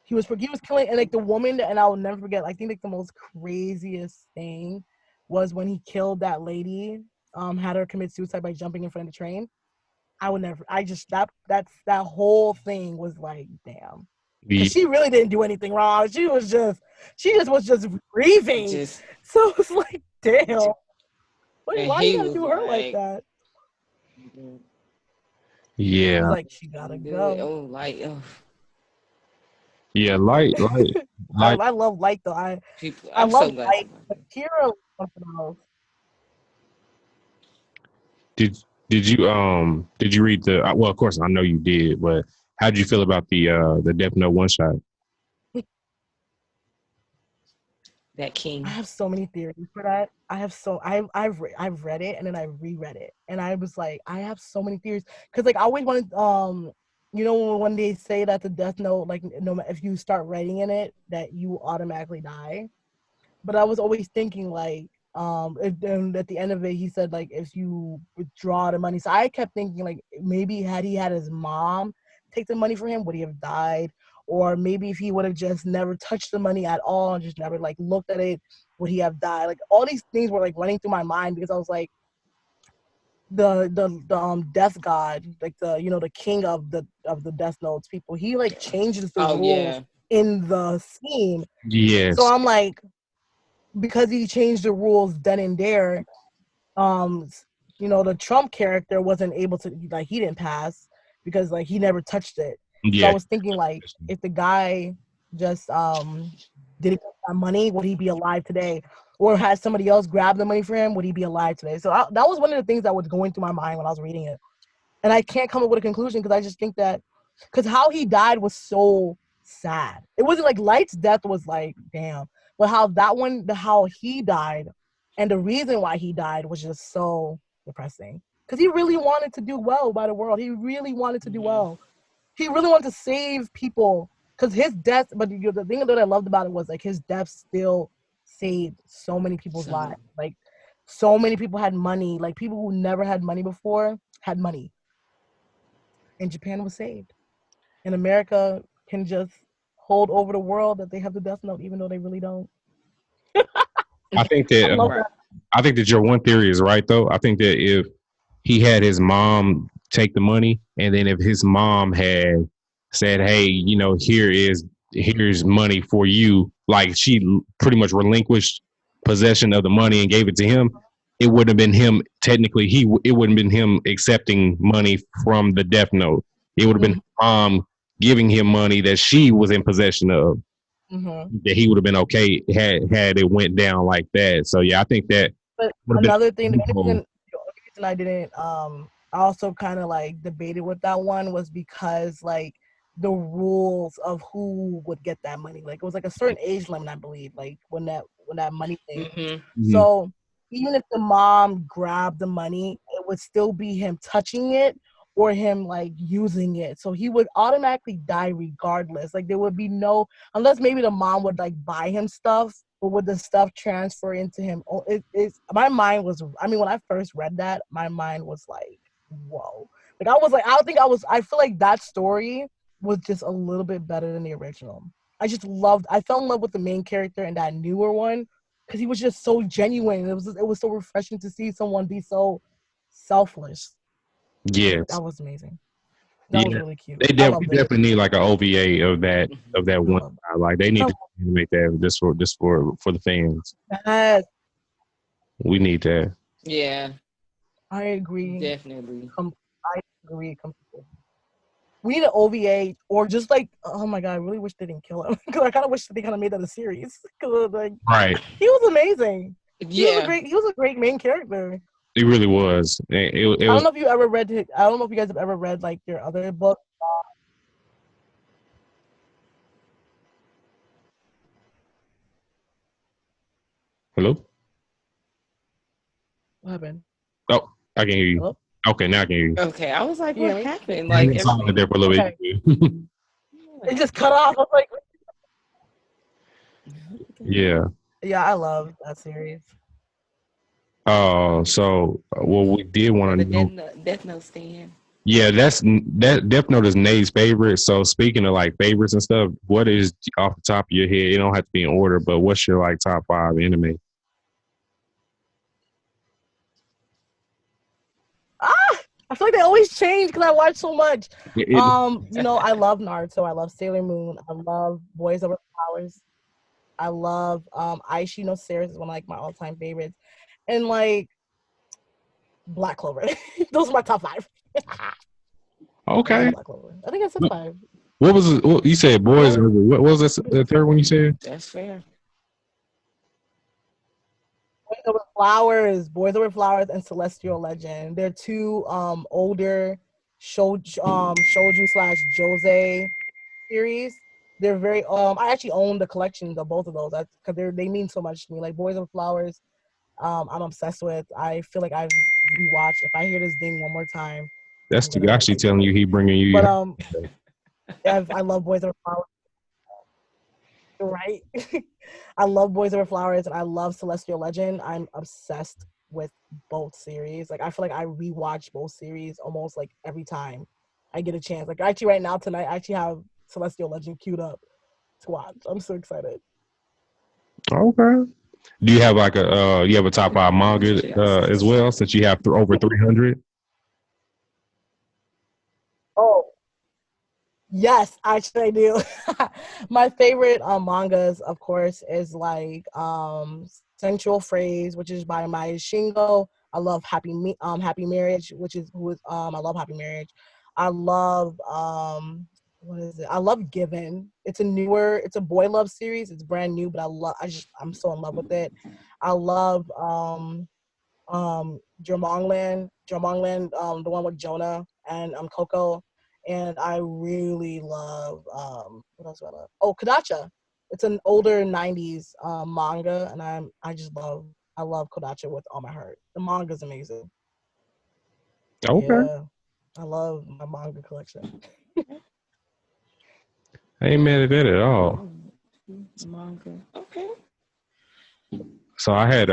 He was killing, and like the woman, and I will never forget. I think like the most craziest thing was when he killed that lady, had her commit suicide by jumping in front of the train. I would never. I just that whole thing was like, damn, because she really didn't do anything wrong. She was just grieving. So it's like, damn, why you gotta do her like that? Yeah. He's like, she gotta go. Oh, like, yeah, Light. I love Light though. I I'm love so glad. Light. But Kira was something else. Did you read the? Well, of course I know you did, but how did you feel about the Death Note one shot? That king. I have so many theories for that. I've read it and then I reread it, and I was like, I have so many theories because like I always wanted when they say that the Death Note, like no if you start writing in it that you automatically die, but I was always thinking like and at the end of it he said like if you withdraw the money, so I kept thinking like maybe had he had his mom take the money for him, would he have died? Or maybe if he would have just never touched the money at all and just never like looked at it, would he have died? Like all these things were like running through my mind because I was like the death god, like the king of the Death Notes people, he like changes the rules in the scene. Yes. So I'm like, because he changed the rules then and there, the Trump character wasn't able to, like, he didn't pass because like he never touched it. So I was thinking like if the guy just didn't get that money, would he be alive today? Or has somebody else grabbed the money for him, would he be alive today? So that was one of the things that was going through my mind when I was reading it. And I can't come up with a conclusion because I just think that because how he died was so sad. It wasn't like Light's death was like, damn. But how he died and the reason why he died was just so depressing. Because he really wanted to do well by the world. He really wanted to do well. He really wanted to save people. Because his death, but the thing that I loved about it was like his death still saved so many people's lives. Like so many people had money. Like people who never had money before had money. And Japan was saved. And America can just hold over the world that they have the Death Note, even though they really don't. I think that your one theory is right though. I think that if he had his mom take the money, and then if his mom had said, "Hey, here's money for you," like she pretty much relinquished possession of the money and gave it to him, it wouldn't have been him. Technically, it wouldn't have been him accepting money from the Death Note. It would have been mom giving him money that she was in possession of. That he would have been okay had it went down like that. So yeah, I think that. But another thing, the only reason I didn't I also kind of like debated with that one was because like the rules of who would get that money, like it was like a certain age limit, I believe, like when that money thing. So even if the mom grabbed the money, it would still be him touching it or him like using it, so he would automatically die regardless. Like there would be no, unless maybe the mom would like buy him stuff but with the stuff transferring to him, it's my mind was. I mean, when I first read that, my mind was like, "Whoa!" Like I was like, I don't think I was. I feel like that story was just a little bit better than the original. I just loved. I fell in love with the main character in that newer one because he was just so genuine. It was so refreshing to see someone be so selfless. Yes. That was amazing. That was Yeah. really cute. We I loved it. definitely need like an OVA of that I one. loved Like they need it. to make that just for the fans. Yes, We need that. Yeah, I agree. definitely. I agree completely. We need an OVA or just like, oh my god, I really wish they didn't kill him because I kind of wish they kind of made that a series because like Right. he was amazing. Yeah. He was a great main character. It really was. It I don't was. know if you ever read. I don't know if you guys have ever read like their other book. Hello. What happened? Oh, I can hear you. Hello? Okay, now I can hear you. Okay, I was like, Can you what hear me? happened? And Like it's on everything. there for a little Okay. bit. It just cut off. I was like, Yeah. yeah, I love that series. So what we did want The to know. Death Note stand. Yeah, that Death Note is Nate's favorite. So speaking of like favorites and stuff, what is off the top of your head? It don't have to be in order, but what's your like top 5 anime? Ah, I feel like they always change because I watch so much. It- I love Naruto. I love Sailor Moon. I love Boys Over Flowers. I love Aishi no Ceres is one of like my all-time favorites. And like Black Clover. Those are my top 5. I love okay. Black Clover. I think I said 5. What was it? What, you said boys? Yeah. What was this, the third one you said? That's fair. Boys Over Flowers, and Celestial Legend. They're two older shouju slash jose series. They're very I actually own the collections of both of those because they mean so much to me. Like Boys Over Flowers, I'm obsessed with. I feel like I've rewatched. If I hear this ding one more time, That's I'm gonna go actually sleep at telling you night. he bringing you. But I love Boys Over Flowers. Right? I love Boys Over Flowers and I love Celestial Legend. I'm obsessed with both series. Like I feel like I rewatch both series almost like every time I get a chance. Like actually right now tonight I actually have Celestial Legend queued up to watch. I'm so excited. Okay. Do you have like you have a top 5 manga Yes. as well since you have over 300? Oh, yes, actually I do. My favorite mangas, of course, is like Sensual Phrase, which is by Maya Shingo. I love Happy Marriage, which is who is I love Happy Marriage. I love what is it? I love Given. It's a boy love series. It's brand new, but I'm so in love with it. I love Jermongland, the one with Jonah and Coco, and I really love what else do I love? Oh, Kodacha. It's an older '90s manga, and I love Kodacha with all my heart. The manga's amazing. Okay. Yeah, I love my manga collection. I ain't mad at that at all. Manga. Okay. So I had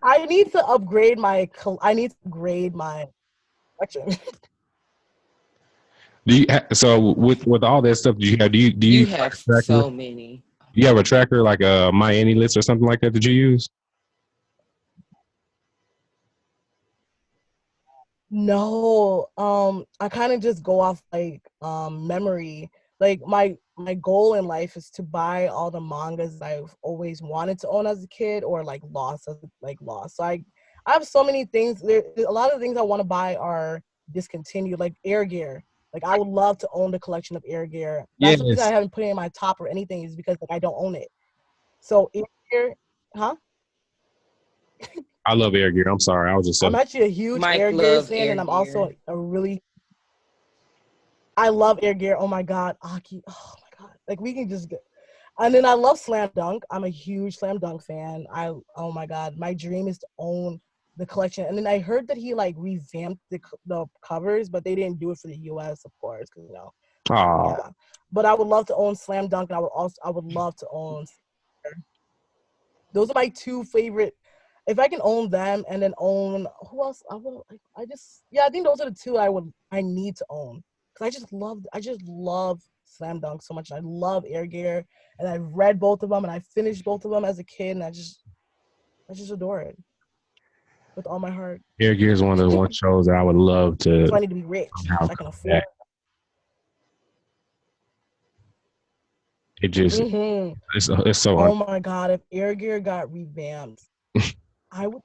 I need to upgrade my. I need to upgrade my collection. so with all that stuff do you You use like have a tracker? so many. Do you have a tracker like a My Any list or something like that you use? No, I kind of just go off like memory. Like my goal in life is to buy all the mangas I've always wanted to own as a kid or like lost. So I have so many things. A lot of the things I want to buy are discontinued, like Air Gear. Like I would love to own the collection of Air Gear. That's the reason I Yes. haven't put it in my top or anything is because like I don't own it. So Air Gear, huh? I love Air Gear. I'm sorry. I was just I'm actually a huge Mike Air Gear loves fan, Air and I'm also Gear. a really I love Air Gear. Oh my god, Aki. Oh my god. Like we can just get. And then I love Slam Dunk. I'm a huge Slam Dunk fan. Oh my god, my dream is to own the collection. And then I heard that he like revamped the covers, but they didn't do it for the U.S. of course, because oh yeah. But I would love to own Slam Dunk, and I would love to own. Those are my two favorite. If I can own them and then own who else, I think those are the two I need to own because I just love Slam Dunk so much. I love Air Gear, and I've read both of them and I finished both of them as a kid, and I just adore it with all my heart. Air Gear is one of the one shows that I would love to. So I need to be rich so I can afford. It just it's so. Oh my god! If Air Gear got revamped, I would.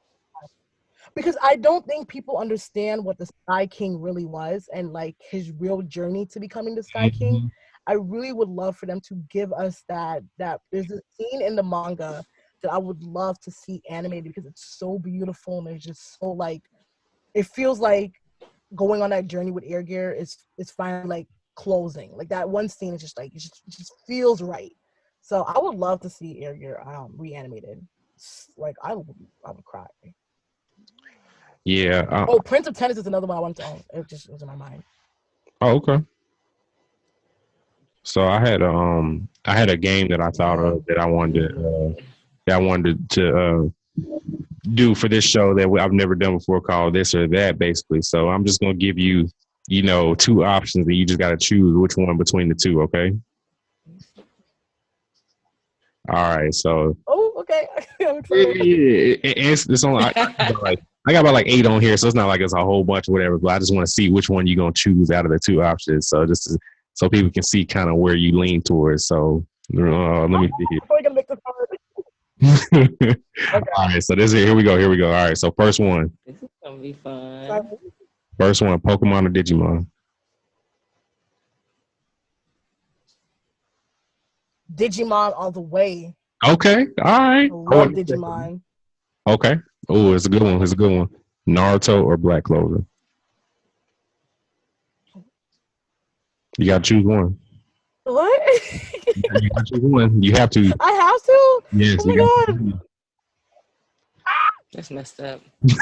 Because I don't think people understand what the Sky King really was and like his real journey to becoming the Sky King. I really would love for them to give us that there's a scene in the manga that I would love to see animated because it's so beautiful and it's just so like it feels like going on that journey with Air Gear is finally like closing. Like that one scene is just like it just feels right. So I would love to see Air Gear reanimated. Like I would cry. Yeah. Prince of Tennis is another one I wanted to own. It was in my mind. Oh, okay. So I had a game that I thought of that I wanted to do for this show that I've never done before called This or That, basically. So I'm just gonna give you, two options and you just gotta choose which one between the two. Okay. All right. So. Oh, okay. It's only I got about like 8 on here, so it's not like it's a whole bunch or whatever. But I just want to see which one you're gonna choose out of the two options. So so people can see kind of where you lean towards. So let me see here. We're gonna make this hard. Okay. All right, so here we go. All right, so first one. This is gonna be fun. First one, Pokemon or Digimon? Digimon all the way. Okay, all right. I love Digimon. Okay. Oh, it's a good one. Naruto or Black Clover? You gotta choose one. What? You gotta choose one. You have to. I have to? Yes. Oh my god. That's messed up. I'm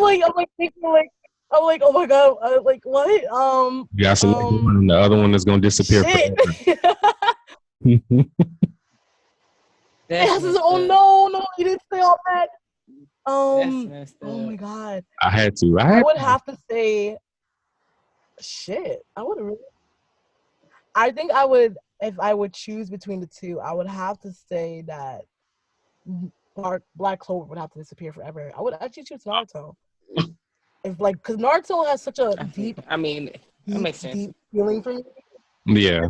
like, oh my god, like what? You got to select one, and the other one is gonna disappear. No, you didn't say all that. Oh my god. I had to. I would have to say, shit. I think I would, if I would choose between the two, I would have to say that Black Clover would have to disappear forever. I would actually choose Naruto. Because Naruto has such a deep. I mean, that makes sense. Deep feeling for me. Yeah.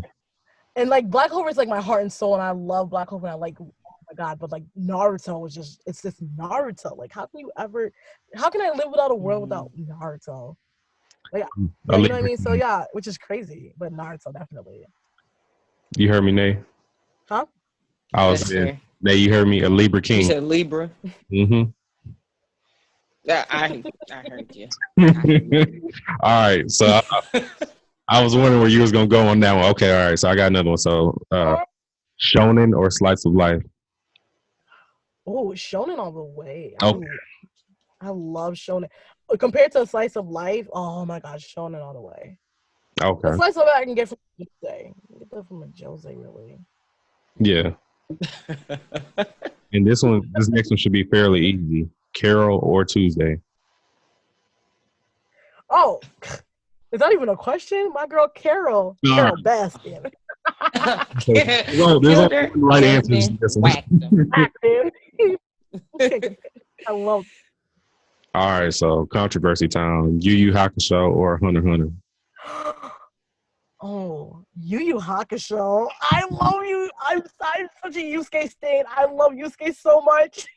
And like Black Clover is like my heart and soul, and I love Black Clover. And I like, oh my god! But like Naruto is it's just Naruto. Like, how can I live without a world without Naruto? Like, you know what I mean? So yeah, which is crazy, but Naruto definitely. You heard me, Nay? Huh? I was there. Nay, you heard me? A Libra King. You said Libra. Mm-hmm. Yeah, I heard you. All right, so I was wondering where you was gonna go on that one. Okay, all right. So I got another one. So, shonen or slice of life? Oh, shonen all the way. Okay. I love shonen. Compared to a slice of life, oh my gosh, shonen all the way. Okay. A slice of life I can get from Jose. Get that from a Jose, really. Yeah. And this next one should be fairly easy. Carol or Tuesday? Oh, is that even a question? My girl Carol. Carol Baskin. There's only right answers to this one. I love it. All right, so controversy time. Yu Yu Hakusho or Hunter x Hunter? Oh, Yu Yu Hakusho. I love you. I'm such a Yusuke stan. I love Yusuke so much.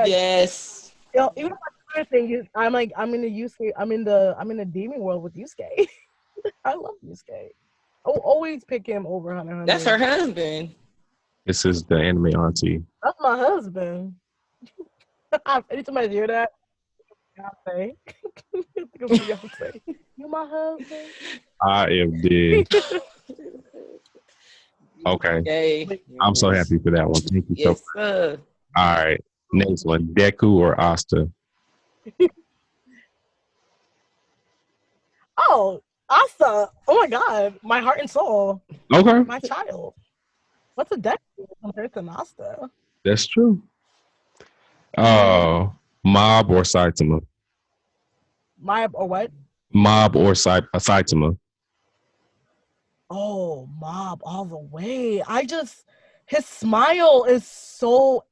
Yes. Even my other thing is, I'm in the Yusuke. I'm in the demon world with Yusuke. I love Yusuke. I will always pick him over Hunter x Hunter. That's her husband. This is the Anime Auntie. That's my husband. Anytime I hear that, Beyonce. You my husband. I am dead. Okay. Yay. I'm so happy for that one. Thank you so much. All right. Next one. Deku or Asta? Asa. Oh my god, my heart and soul, Okay, my child. What's a deck compared to Nasta? that's true. Uh, Mob or Saitama? My or what? Mob or Saitama? Oh, Mob all the way. His smile is so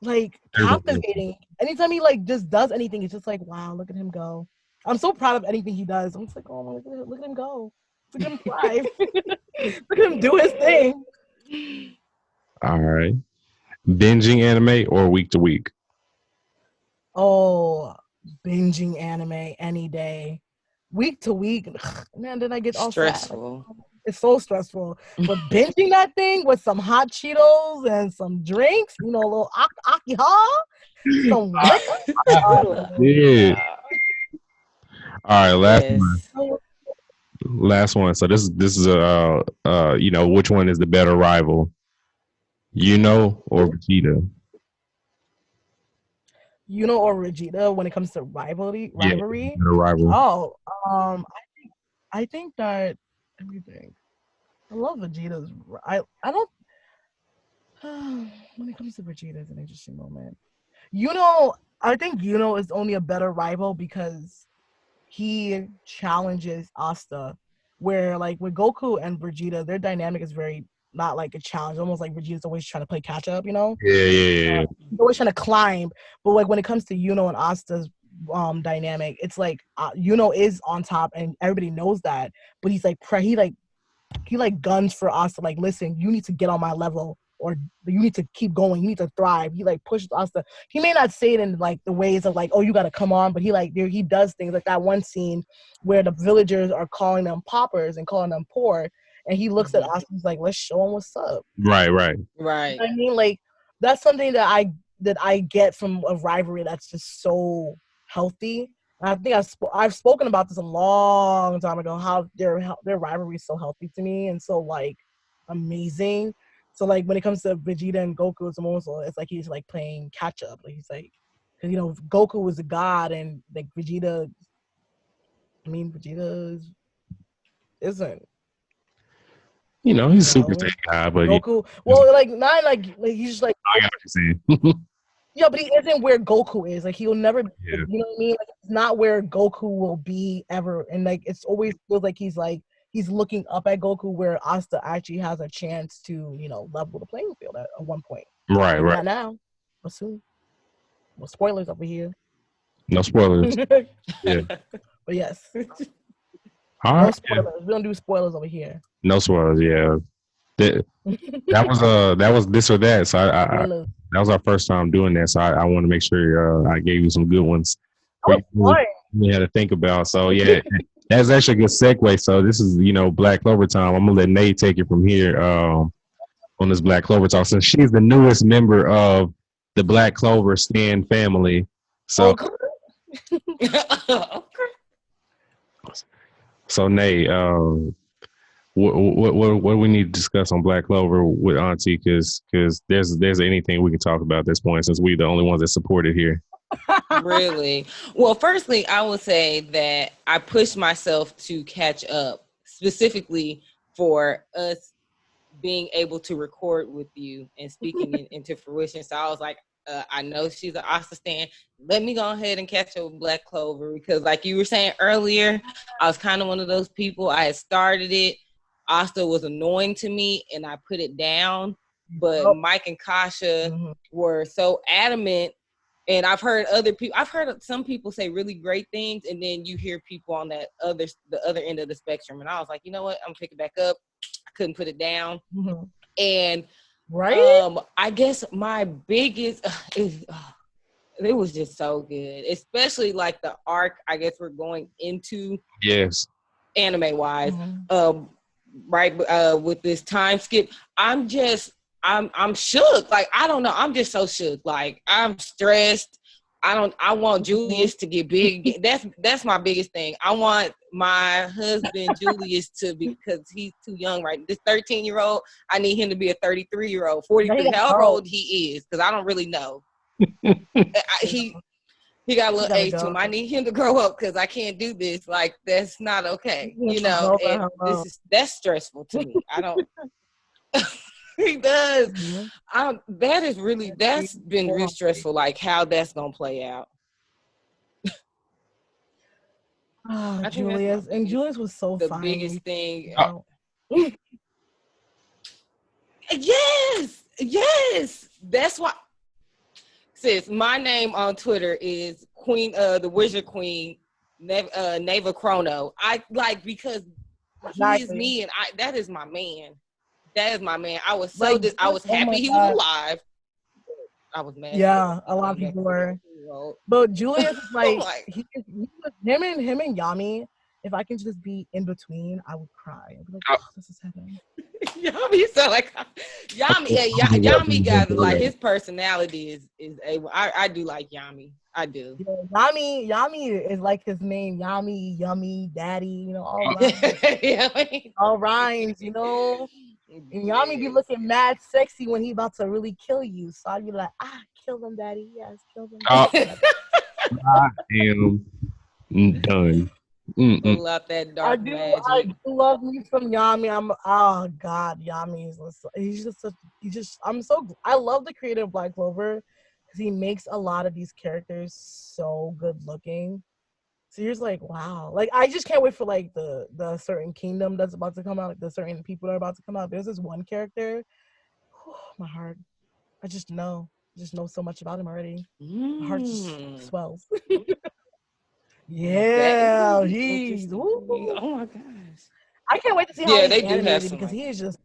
like captivating. Anytime he like just does anything, it's just like, wow, look at him go. I'm so proud of anything he does. I'm just like, oh, look at him go. Look at him thrive. Look at him do his thing. All right. Binging anime or week to week? Oh, binging anime any day. Week to week, man, then I get all Stressful. sad. It's so stressful. But binging that thing with some hot Cheetos and some drinks, a little akiha, some liquor. Yeah. All right, Yes. last one. So this is which one is the better rival? Or Vegeta? Or Vegeta when it comes to rivalry. Yeah, better rival. Oh, I think that everything. I love Vegeta's. I don't. When it comes to Vegeta, it's an interesting moment. I think is only a better rival because he challenges Asta. Where like with Goku and Vegeta, their dynamic is very not like a challenge, almost like Vegeta's always trying to play catch up. Yeah. He's always trying to climb. But like when it comes to and Asta's dynamic, it's like is on top and everybody knows that, but he's like he guns for Asta, like, listen, you need to get on my level or you need to keep going, you need to thrive. He like pushes Asta. He may not say it in like the ways of like, oh, you gotta come on, but he does things like that one scene where the villagers are calling them paupers and calling them poor, and he looks at Asta, he's like, let's show him what's up. Right. Right. You know what I mean, like that's something that I get from a rivalry that's just so healthy. And I think I've spoken about this a long time ago, how their rivalry is so healthy to me and so like amazing. So like when it comes to Vegeta and Goku, it's like he's like playing catch up. Like he's like, because Goku was a god and like Vegeta isn't. He's a Super Saiyan guy, but Goku. Well, like not like he's just like. I got what you're saying. Yeah, but he isn't where Goku is. Like he'll never, Yeah. you know what I mean? Like, it's not where Goku will be ever. And like it's always feels like he's looking up at Goku, where Asta actually has a chance to level the playing field at one point. Right. Not now, but soon. Well, spoilers over here. No spoilers. Yeah. But yes, All no right. spoilers. We don't do spoilers over here. No spoilers. Yeah. That was this or that. So I that was our first time doing that. So I want to make sure I gave you some good ones. You had to think about. So yeah, that's actually a good segue. So this is Black Clover time. I'm gonna let Nate take it from here on this Black Clover talk. Since she's the newest member of the Black Clover Stan family. So Okay. So Nate, what do we need to discuss on Black Clover with Auntie? Because there's anything we can talk about at this point, since we're the only ones that support it here. Really? Well, firstly, I would say that I pushed myself to catch up, specifically for us being able to record with you and speaking into fruition. So I was like, I know she's an Asta stan. Let me go ahead and catch up with Black Clover, because like you were saying earlier, I was kind of one of those people. I had started it. Asta was annoying to me and I put it down. But Mike and Kasha were so adamant. And I've heard some people say really great things, and then you hear people on the other end of the spectrum. And I was like, you know what? I'm gonna pick it back up. I couldn't put it down. And I guess my biggest it was just so good, especially like the arc I guess we're going into. Yes. Anime wise, with this time skip, I'm shook. Like, I don't know. I'm just so shook. Like, I'm stressed. I want Julius to get big. That's my biggest thing. I want my husband Julius to be, because he's too young, right? This 13-year-old, I need him to be a 33-year-old, 43, however old he is, because I don't really know. He got a little gotta age to go. him. I need him to grow up because I can't do this. Like, that's not okay. You know, and that's stressful to me. I don't. He does. That's been really stressful. Like how that's gonna play out. Julius was so the fine. biggest thing. Yes. That's why. Sis, my name on Twitter is Queen, the Wizard Queen, Neva Chrono. I like because he is me, and that is my man. That is my man. I was so I was happy he was alive. I was mad. Yeah, a lot of people were. But Julius is like, him and Yami. If I can just be in between, I would cry. I'd be like, oh, this is heaven. Yami sound like Yami. Yami got like his personality is I do like Yami. I do. Yeah, Yami is like his name. Yami, yummy, daddy. You know, all rhymes. All rhymes. You know. And Yami be looking mad sexy when he about to really kill you. So I'd be like, kill them, daddy. Yes, kill them. I am done. Pull out that dark magic. I do love me some Yami. God, Yami is I love the creative Black Clover because he makes a lot of these characters so good looking. So you're just like, wow. Like, I just can't wait for like the certain kingdom that's about to come out, like the certain people that are about to come out. There's this one character, my heart. I just know so much about him already. My heart just swells. Yeah, he's. Oh my gosh! I can't wait to see how he's animated because he is just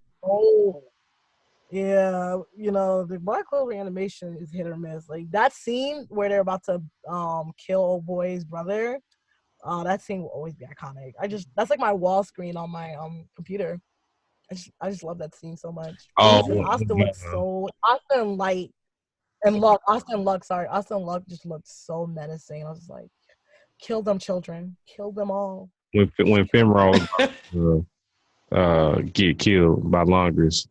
yeah, you know, the Black Clover animation is hit or miss. Like that scene where they're about to kill old boy's brother. That scene will always be iconic. That's like my wall screen on my computer. I just love that scene so much. Austin looks so Austin Light and Luck. Austin Luck just looked so menacing. I was like, kill them children. Kill them all. When Finral get killed by Longris.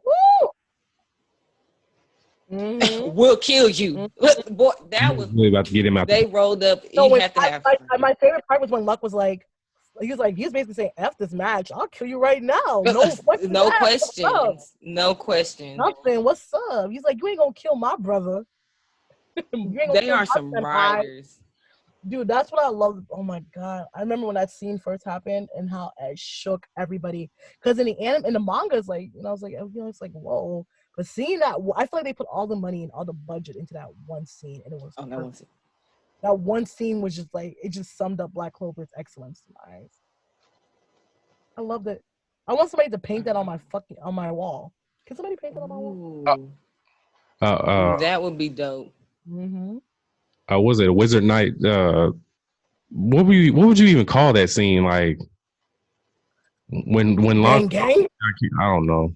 Mm-hmm. We'll kill you. Boy, that was really about to get him out. They rolled up. My favorite part was when Luck was like, he was basically saying, "F this match. I'll kill you right now. No questions. No questions. Nothing. What's up?" He's like, "You ain't gonna kill my brother." They are some writers. Dude, that's what I love. Oh my god, I remember when that scene first happened and how it shook everybody. Because in the manga, it's like, I was like, it's like, whoa. But seeing that, I feel like they put all the money and all the budget into that one scene, and it was that one scene was just like, it just summed up Black Clover's excellence to my eyes. I loved it. I want somebody to paint that on my wall. Can somebody paint that on my wall? That would be dope. Mm-hmm. Was it a Wizard Night? What would you even call that scene? Like when gang? I don't know.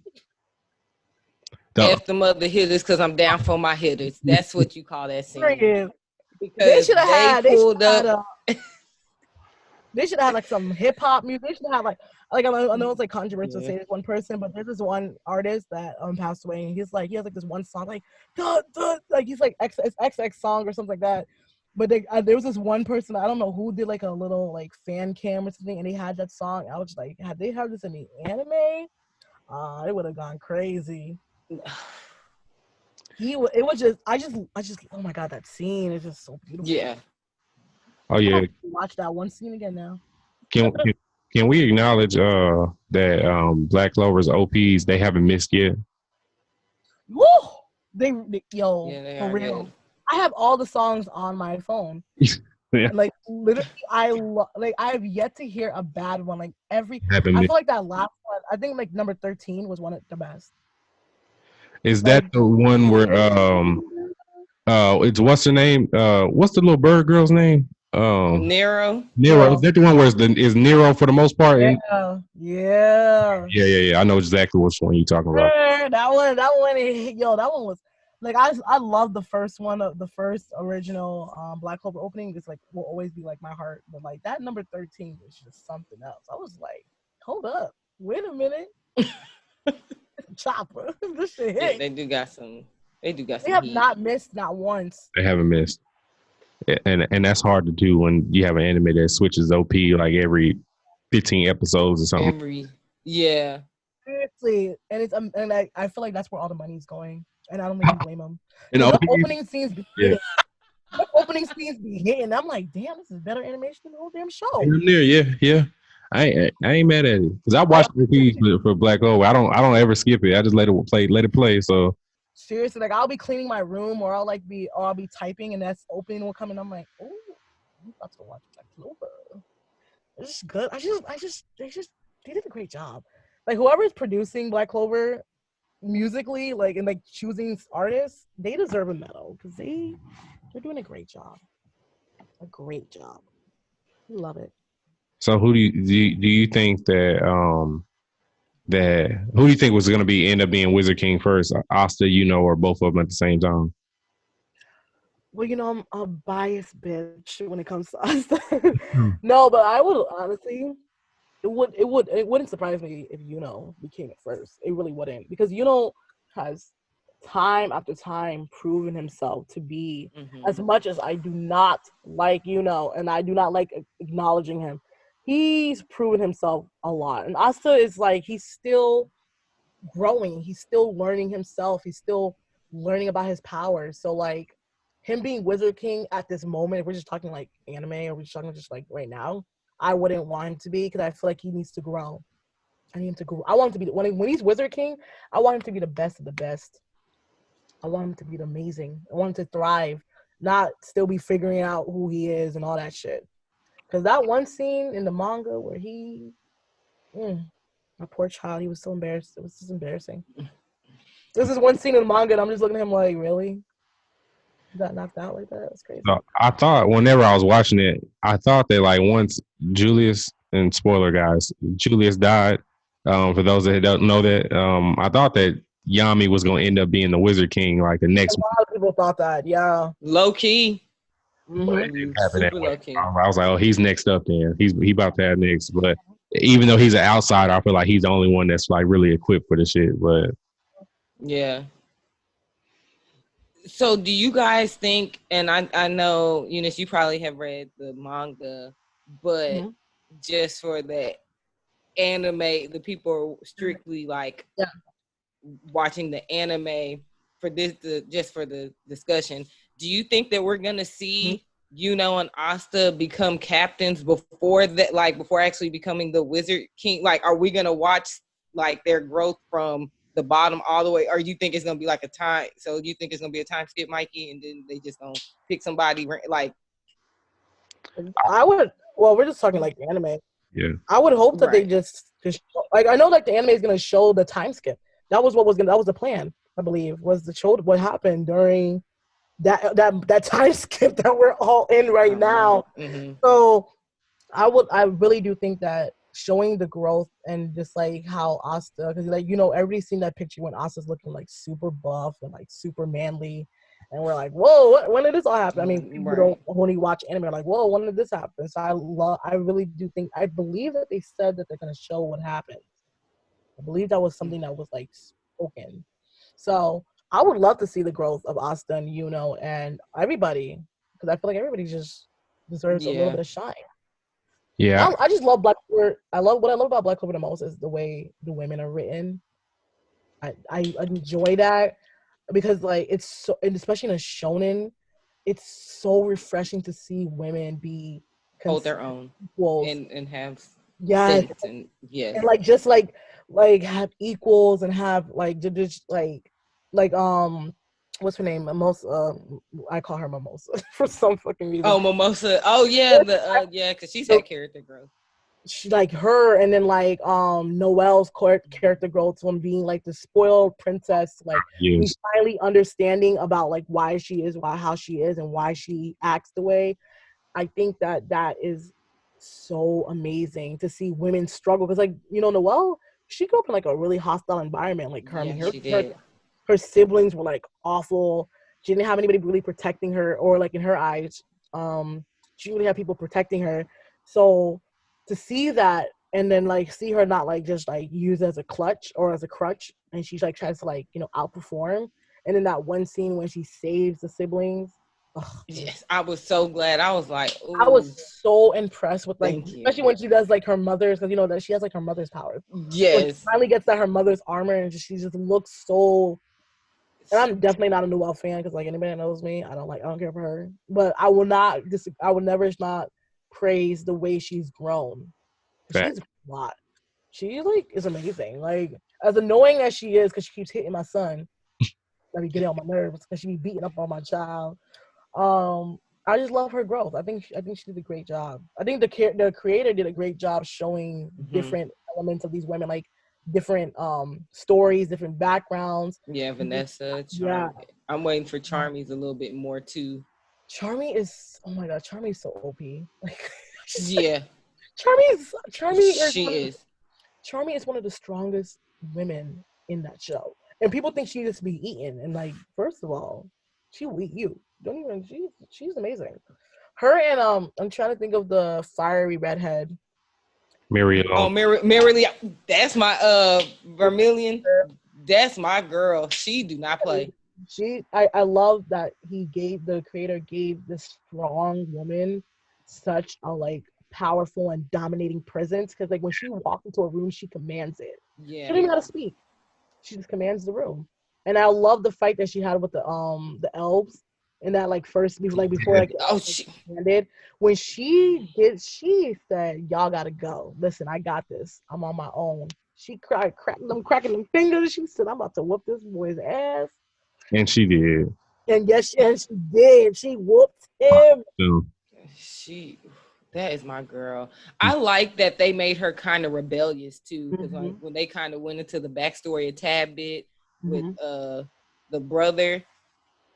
F the mother hitters because I'm down for my hitters. That's what you call that scene. Because they should have had like some hip hop music. They should have like I know it's like controversial to say this one person, but there's this one artist that passed away, and he has like this one song like duh, duh, like he's like XX song or something like that. But there was this one person, I don't know who, did like a little like fan cam or something, and they had that song. I was just like, had they had this in the anime, it would have gone crazy. It was just I just oh my god, that scene is just so beautiful. Yeah. Oh yeah. Watch that one scene again now. Can we acknowledge that Black Clover's OPs, they haven't missed yet? Woo! They for real. Good. I have all the songs on my phone. Yeah. Like literally, I have yet to hear a bad one. Like I feel like that last one. I think like number 13 was one of the best. Is that the one where it's what's her name? What's the little bird girl's name? Nero. Is that the one where is Nero for the most part? Yeah. I know exactly which one you're talking about. That one, that one was like I love the first one of the first original Black Clover opening. It's like will always be like my heart, but like that number 13 was just something else. I was like, hold up, wait a minute. Chopper. This shit hit. They do got some. They have not missed not once. They haven't missed. and that's hard to do when you have an anime that switches OP like every 15 episodes or something. Yeah. Seriously, and it's and I feel like that's where all the money's going, and I don't even blame them. And The OP, opening scenes be yeah, hitting. The opening scenes be hitting. I'm like, damn, this is better animation than the whole damn show. damn near, yeah. I ain't mad at it because I watched OP for Black Clover. I don't ever skip it. I just let it play. So Seriously, like I'll be cleaning my room, or I'll be typing, and that's opening will come, and I'm like, oh, I'm about to watch Black Clover. It's good. They did a great job. Like whoever's producing Black Clover musically, like and like choosing artists, they deserve a medal because they're doing a great job. A great job. Love it. so who do you think that who do you think was going to be end up being Wizard King first, Asta, or both of them at the same time? Well, I'm a biased bitch when it comes to us. Hmm. No, but I would honestly, it wouldn't surprise me if became it first. It really wouldn't because has time after time proven himself to be as much as I do not like and I do not like acknowledging him. He's proven himself a lot, and Asta is like he's still growing. He's still learning himself. He's still learning about his powers. So like him being Wizard King at this moment, if we're just talking like anime or we're just talking just like right now, I wouldn't want him to be because I feel like he needs to grow. I need him to grow. I want him to be when he's Wizard King, I want him to be the best of the best. I want him to be amazing. I want him to thrive, not still be figuring out who he is and all that shit. Because that one scene in the manga where my poor child, he was so embarrassed. It was just embarrassing. This is one scene in the manga, and I'm just looking at him like, really? You got knocked out like that? That's crazy. So I thought whenever I was watching it, I thought that like once Julius and spoiler guys, Julius died. For those that don't know that, I thought that Yami was going to end up being the Wizard King like the next. A lot of people thought that, yeah. Low key. Super low key. I was like, oh, he's next up then. He about to have next. But even though he's an outsider, I feel like he's the only one that's like really equipped for the shit. But yeah. So do you guys think, and I know, Eunice, you probably have read the manga, but just for the anime, the people are strictly like watching the anime for this, just for the discussion. Do you think that we're going to see and Asta become captains before that, like before actually becoming the Wizard King? Like, are we going to watch like their growth from the bottom all the way, or you think it's gonna be like a time? So you think it's gonna be a time skip, Mikey, and then they just gonna pick somebody like? I would. Well, we're just talking like anime. Yeah. I would hope that they just like I know like the anime is gonna show the time skip. That was the plan. I believe was to show what happened during that time skip that we're all in right now. So I really do think that showing the growth and just like how Asta, because like everybody's seen that picture when Asta's looking like super buff and like super manly, and we're like, whoa, when did this all happen? I mean, people don't only watch anime are like, whoa, when did this happen? So I really do think, I believe that they said that they're gonna show what happened. I believe that was something that was like spoken. So I would love to see the growth of Asta and and everybody, because I feel like everybody just deserves a little bit of shine. Yeah, I just love Black Clover. What I love about Black Clover the most is the way the women are written. I enjoy that because like it's so, and especially in a shonen, it's so refreshing to see women hold their own equals and have and like just like have equals and have like just like what's her name? Mimosa. I call her Mimosa for some fucking reason. Oh, Mimosa. Oh yeah, because she's had character growth. She like her, and then like Noelle's character growth from being like the spoiled princess, like we finally understanding about like why she is, how she is, and why she acts the way. I think that is so amazing to see women struggle because like Noelle, she grew up in like a really hostile environment. Like her siblings were like awful. She didn't have anybody really protecting her, or like in her eyes, she really had people protecting her. So to see that and then like see her not like just like used as a clutch or as a crutch, and she like tries to like outperform. And then that one scene when she saves the siblings, Yes, I was so glad. I was like, I was ooh, so impressed with, like, thank you. especially when she does, like, her mother's, because, you know, that she has, like, her mother's powers. When she Yes. finally gets that her mother's armor, and she just looks so. And I'm definitely not a Noelle fan, because, like, anybody that knows me, I don't care for her. But I will never not praise the way she's grown. Fact. She's a lot. She, like, is amazing. Like, as annoying as she is, because she keeps hitting my son, that be getting on my nerves, because she be beating up on my child. I just love her growth. I think she did a great job. I think the creator did a great job showing different elements of these women, like different stories, different backgrounds. Yeah, Vanessa, Yeah, Charmy. I'm waiting for Charmy's a little bit more too. Charmy is, oh my god, Charmy is so OP. Like, Yeah, she is. Charmy is one of the strongest women in that show, and people think she needs to be eaten. And, like, first of all, she will eat you. Don't even. She's amazing. Her and I'm trying to think of the fiery redhead. Oh, Miriam. Mary, that's my Vermilion. That's my girl. She do not play. I love that the creator gave this strong woman such a, like, powerful and dominating presence, because, like, when she walks into a room, she commands it. She Yeah. don't even know how to speak. She just commands the room. And I love the fight that she had with the elves in that, like, first before like She ended. When she said, "Y'all gotta go. Listen, I got this. I'm on my own." She cried, cracking them fingers. She said, "I'm about to whoop this boy's ass." And she did. And yes, and she did. She whooped him. she that is my girl. I like that they made her kind of rebellious too, because like when they kind of went into the backstory a tad bit with the brother,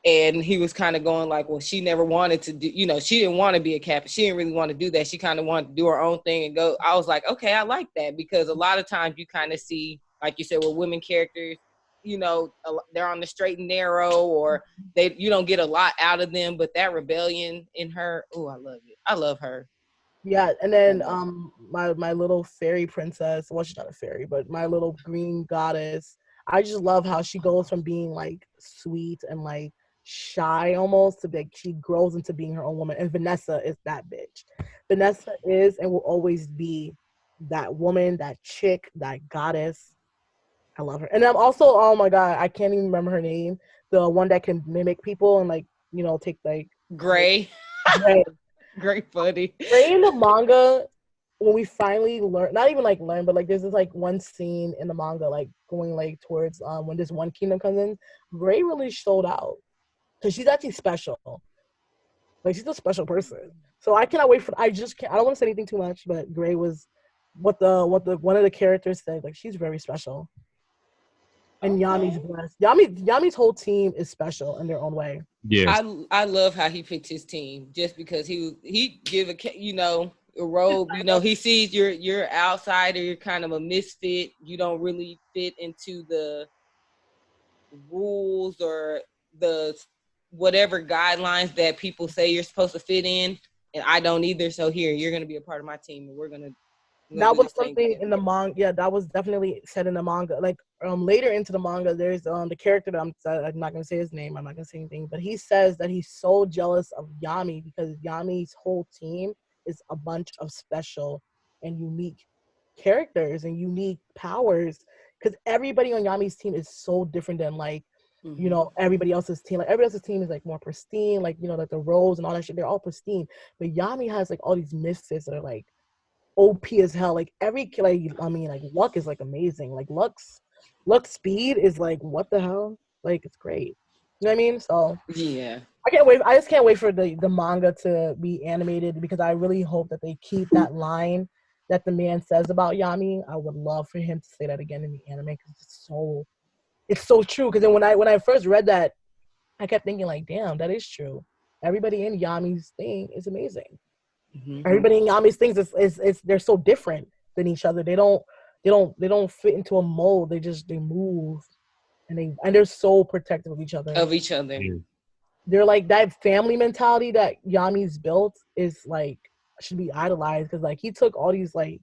and he was kind of going like, well, she never wanted to do, she didn't want to be a captain. She didn't really want to do that. She kind of wanted to do her own thing and go. I was like, okay, I like that, because a lot of times you kind of see, like you said, with women characters, they're on the straight and narrow, or you don't get a lot out of them, but that rebellion in her, oh, I love it. I love her. Yeah, and then my little fairy princess, well, she's not a fairy, but my little green goddess, I just love how she goes from being, like, sweet and, like, shy almost to, like, she grows into being her own woman. And Vanessa is that bitch. Vanessa is and will always be that woman, that chick, that goddess. I love her. And I'm also, oh my god, I can't even remember her name. The one that can mimic people and, like, take, like, Gray. Gray. Great buddy. Gray in the manga, when we finally learn, not even, like, learn, but, like, there's this, like, one scene in the manga, like, going, like, towards when this one kingdom comes in. Gray really showed out, because she's actually special. Like, she's a special person. So I cannot wait for. I just can't. I don't want to say anything too much, but Gray was what the one of the characters said. Like, she's very special. And Yami's blessed. Yami's whole team is special in their own way. Yes. I love how he picked his team, just because he give a robe. He sees you're outsider, you're kind of a misfit. You don't really fit into the rules or the whatever guidelines that people say you're supposed to fit in, and I don't either. So here, you're gonna be a part of my team, and we're gonna that was something in the manga. Yeah, that was definitely said in the manga. Like, later into the manga, there's the character that I'm not gonna say his name. I'm not gonna say anything, but he says that he's so jealous of Yami, because Yami's whole team is a bunch of special and unique characters and unique powers. Because everybody on Yami's team is so different than, like, everybody else's team. Like, everybody else's team is, like, more pristine. Like, like the roles and all that shit, they're all pristine. But Yami has, like, all these misfits that are, like, OP as hell. Like, like, Luck is, like, amazing. Like, Luck's speed is, like, what the hell? Like, it's great. You know what I mean? So yeah, I can't wait. I just can't wait for the manga to be animated, because I really hope that they keep that line that the man says about Yami. I would love for him to say that again in the anime, because it's so true. Because then when I first read that, I kept thinking, like, damn, that is true. Everybody in Yami's thing is amazing. Everybody in Yami's things is they're so different than each other. They don't fit into a mold. They move, and they're so protective of each other. They're like, that family mentality that Yami's built is, like, should be idolized, because, like, he took all these, like,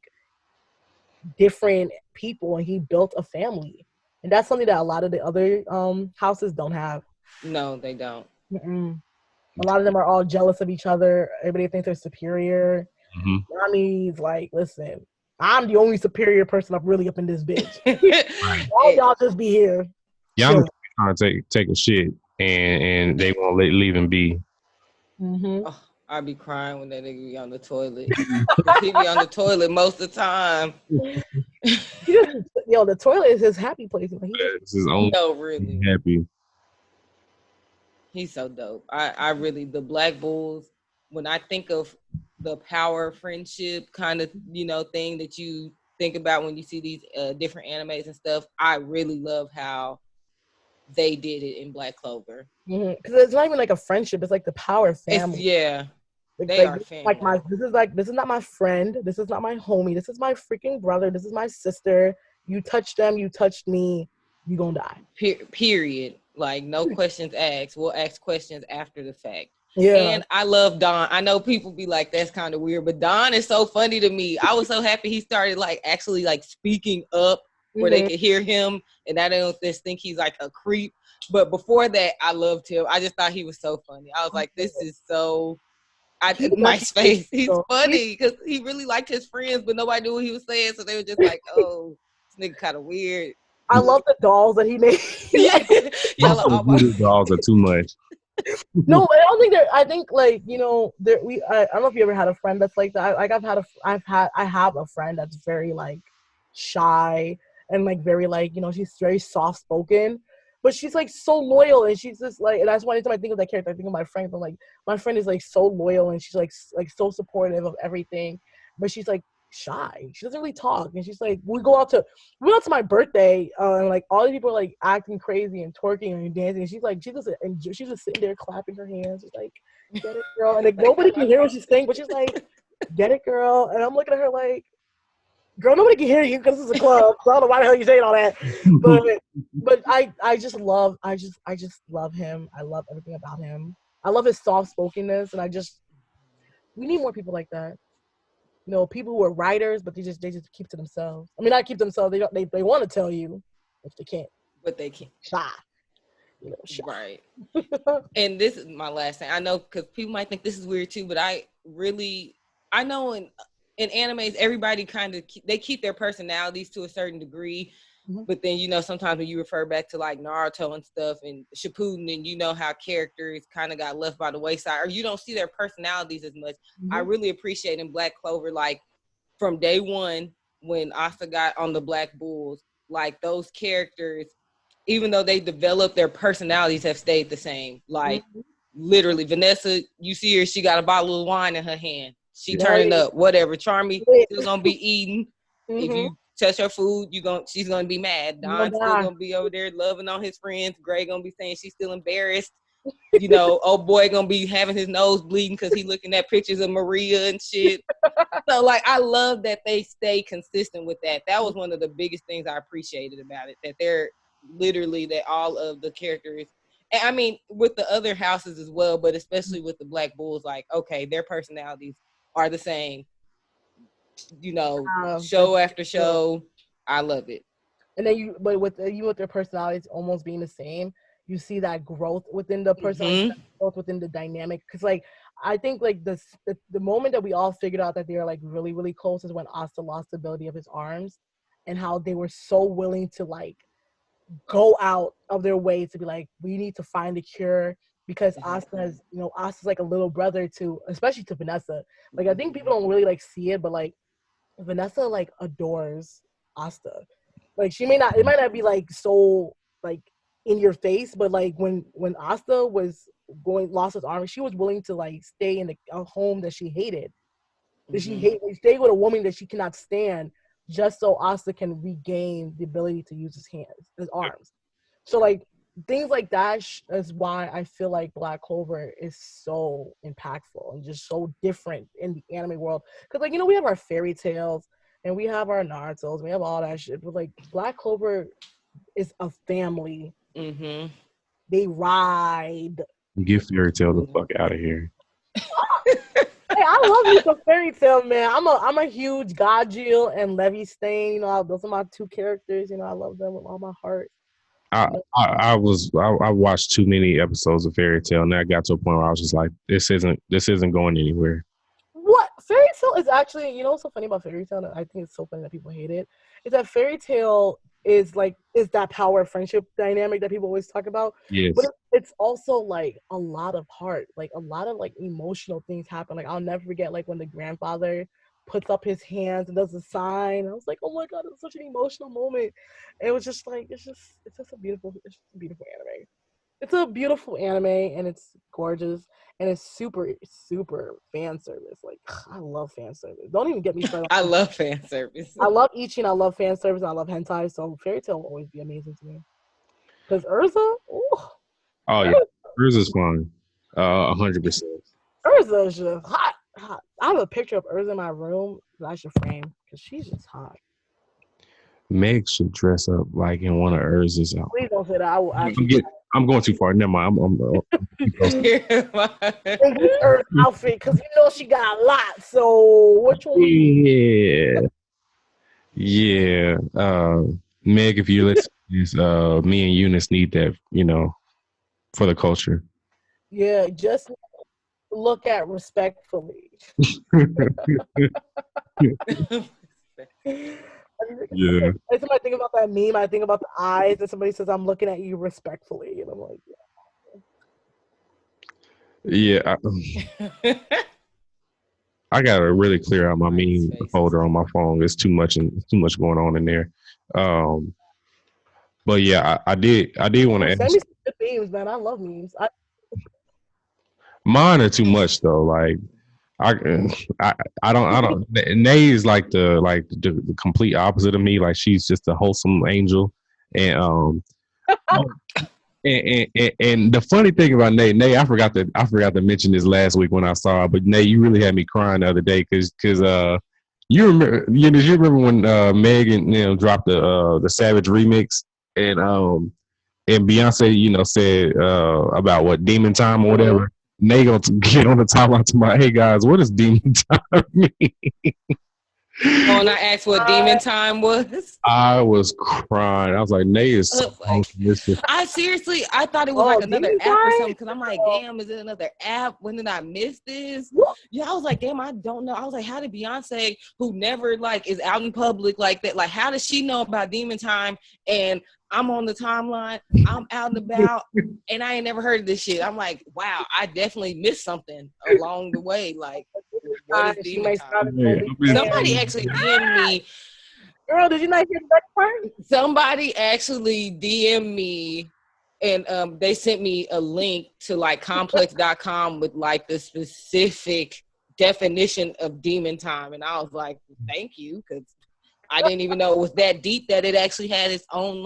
different people and he built a family, and that's something that a lot of the other houses don't have. No, they don't. Mm-mm. A lot of them are all jealous of each other. Everybody thinks they're superior. Mm-hmm. Nani's like, listen, I'm the only superior person up really up in this bitch. Right. All y'all just be here. Y'all trying to take a shit and they won't leave him be. Mm-hmm. Oh, I be crying when that nigga be on the toilet. He be on the toilet most of the time. The toilet is his happy place. It's his own. No, really. Happy. He's so dope. I really, the Black Bulls, when I think of the power friendship kind of, thing that you think about when you see these different animes and stuff, I really love how they did it in Black Clover. Because it's not even like a friendship. It's like the power family. They are family. This is not my friend. This is not my homie. This is my freaking brother. This is my sister. You touch them, you touched me, you gonna die. Period. Like, no questions asked. We'll ask questions after the fact. Yeah. And I love Don. I know people be like, that's kind of weird, but Don is so funny to me. I was so happy he started actually speaking up where they could hear him, and I don't just think he's like a creep. But before that, I loved him. I just thought he was so funny. I was like, this is so... my face. He's funny because he really liked his friends, but nobody knew what he was saying, so they were just like, "Oh, this nigga kind of weird." I love the dolls that he made. The dolls are too much. No, I don't think I think I don't know if you ever had a friend that's like that. I have a friend that's very shy and very she's very soft spoken. But she's so loyal, and she's just and that's why anytime I think of that character, I think of my friend. I'm my friend is so loyal, and she's so supportive of everything. But she's shy. She doesn't really talk, and she's we go out to my birthday, and all these people are acting crazy and twerking and dancing. And she's just sitting there clapping her hands, just get it, girl. And nobody can hear what she's saying, but she's get it, girl. And I'm looking at her girl, nobody can hear you because this is a club. So I don't know why the hell you're saying all that. But I just love him. I love everything about him. I love his soft spokenness, and we need more people like that. People who are writers, but they just keep to themselves. I mean, not keep themselves. They want to tell you, if they can't. But they can't. Shy. Shy. Right. And this is my last thing. I know because people might think this is weird too, but I know in animes, everybody they keep their personalities to a certain degree. Mm-hmm. But then, sometimes when you refer back to Naruto and stuff and Shippuden, and how characters kind of got left by the wayside, or you don't see their personalities as much. Mm-hmm. I really appreciate in Black Clover, from day one when Asa got on the Black Bulls, those characters, even though they developed, their personalities have stayed the same. Mm-hmm. Literally, Vanessa, you see her, she got a bottle of wine in her hand. She turning up, whatever. Charmy still gonna be eating. Mm-hmm. If you touch her food, she's gonna be mad. Don's still gonna be over there loving on his friends. Gray gonna be saying she's still embarrassed. Old boy gonna be having his nose bleeding because he looking at pictures of Maria and shit. So I love that they stay consistent with that. That was one of the biggest things I appreciated about it. That they're literally that all of the characters. And I mean, with the other houses as well, but especially with the Black Bulls, okay, their personalities are the same, show after show. I love it. And then with their personalities almost being the same, you see that growth within the personality, mm-hmm. growth within the dynamic. Because I think the moment that we all figured out that they are really, really close is when Asta lost the ability of his arms, and how they were so willing to go out of their way to be we need to find a cure. Because Asta has, Asta's a little brother to, especially to Vanessa. I think people don't really see it, but Vanessa adores Asta. She it might not be so in your face, but when Asta lost his arm, she was willing to stay in a home that she hated. That she stay with a woman that she cannot stand, just so Asta can regain the ability to use his arms. So things like that is why I feel Black Clover is so impactful and just so different in the anime world. Because we have our fairy tales and we have our Naruto's, and we have all that shit. But Black Clover is a family. Mm-hmm. They ride. Get fairy tale the fuck out of here. Hey, I love you some fairy tale, man. I'm a huge Gajil and Levi Stain. Those are my two characters. I love them with all my heart. I watched too many episodes of Fairy Tail, and I got to a point where I was just like, this isn't going anywhere. What Fairy Tail is actually, you know what's so funny about Fairy Tail? I think it's so funny that people hate it. Is that Fairy Tail is that power friendship dynamic that people always talk about. Yes. But it's also like a lot of heart, like a lot of like emotional things happen. Like I'll never forget like when the grandfather puts up his hands and does a sign. I was like, oh my god, it's such an emotional moment. And it was just like it's just a beautiful anime. It's a beautiful anime and it's gorgeous and it's super, super fan service. Like I love fan service. Don't even get me started. I love fan service. I love Ichi and I love fan service and I love hentai. So Fairy Tail will always be amazing to me. Because Urza, oh yeah, Urza's fun, 100%. Urza is just hot. I have a picture of Urza in my room that I should frame because she's just hot. Meg should dress up like in one of Urza's outfits. Please don't say that. I'm going too far. Never mind. Her outfit because you know she got a lot. So which one? Yeah. Meg, if you listen to this, me and Eunice need that. For the culture. Yeah, just look at respectfully. Yeah. Every time I think about that meme, I think about the eyes, and somebody says, "I'm looking at you respectfully," and I'm like, "Yeah." I gotta really clear out my meme folder on my phone. There's too much going on in there. But yeah, I did want to ask. Send me some good memes, man. I love memes. Mine are too much though. Like I don't. Nay is like the complete opposite of me. Like she's just a wholesome angel, and and the funny thing about Nay, I forgot to mention this last week when I saw her. But Nay, you really had me crying the other day because you remember when Megan dropped the Savage remix and Beyonce said about what Demon Time or whatever. Nay gonna get on the timeline to my, hey guys, what does Demon Time mean? Oh, and I asked what Demon Time was. I was crying. I was like, Nay is so I thought it was like another app or something because I'm like, damn, is it another app? When did I miss this? Yeah, I was like, damn, I don't know. I was like, how did Beyonce, who never is out in public like that, how does she know about Demon Time? And I'm on the timeline, I'm out and about, and I ain't never heard of this shit. I'm like, wow, I definitely missed something along the way. Like, what is Demon Time? Somebody actually DM'd me. Girl, did you not hear that part? Somebody actually DM'd me, and they sent me a link to complex.com with the specific definition of Demon Time, and I was like, thank you, because I didn't even know it was that deep that it actually had its own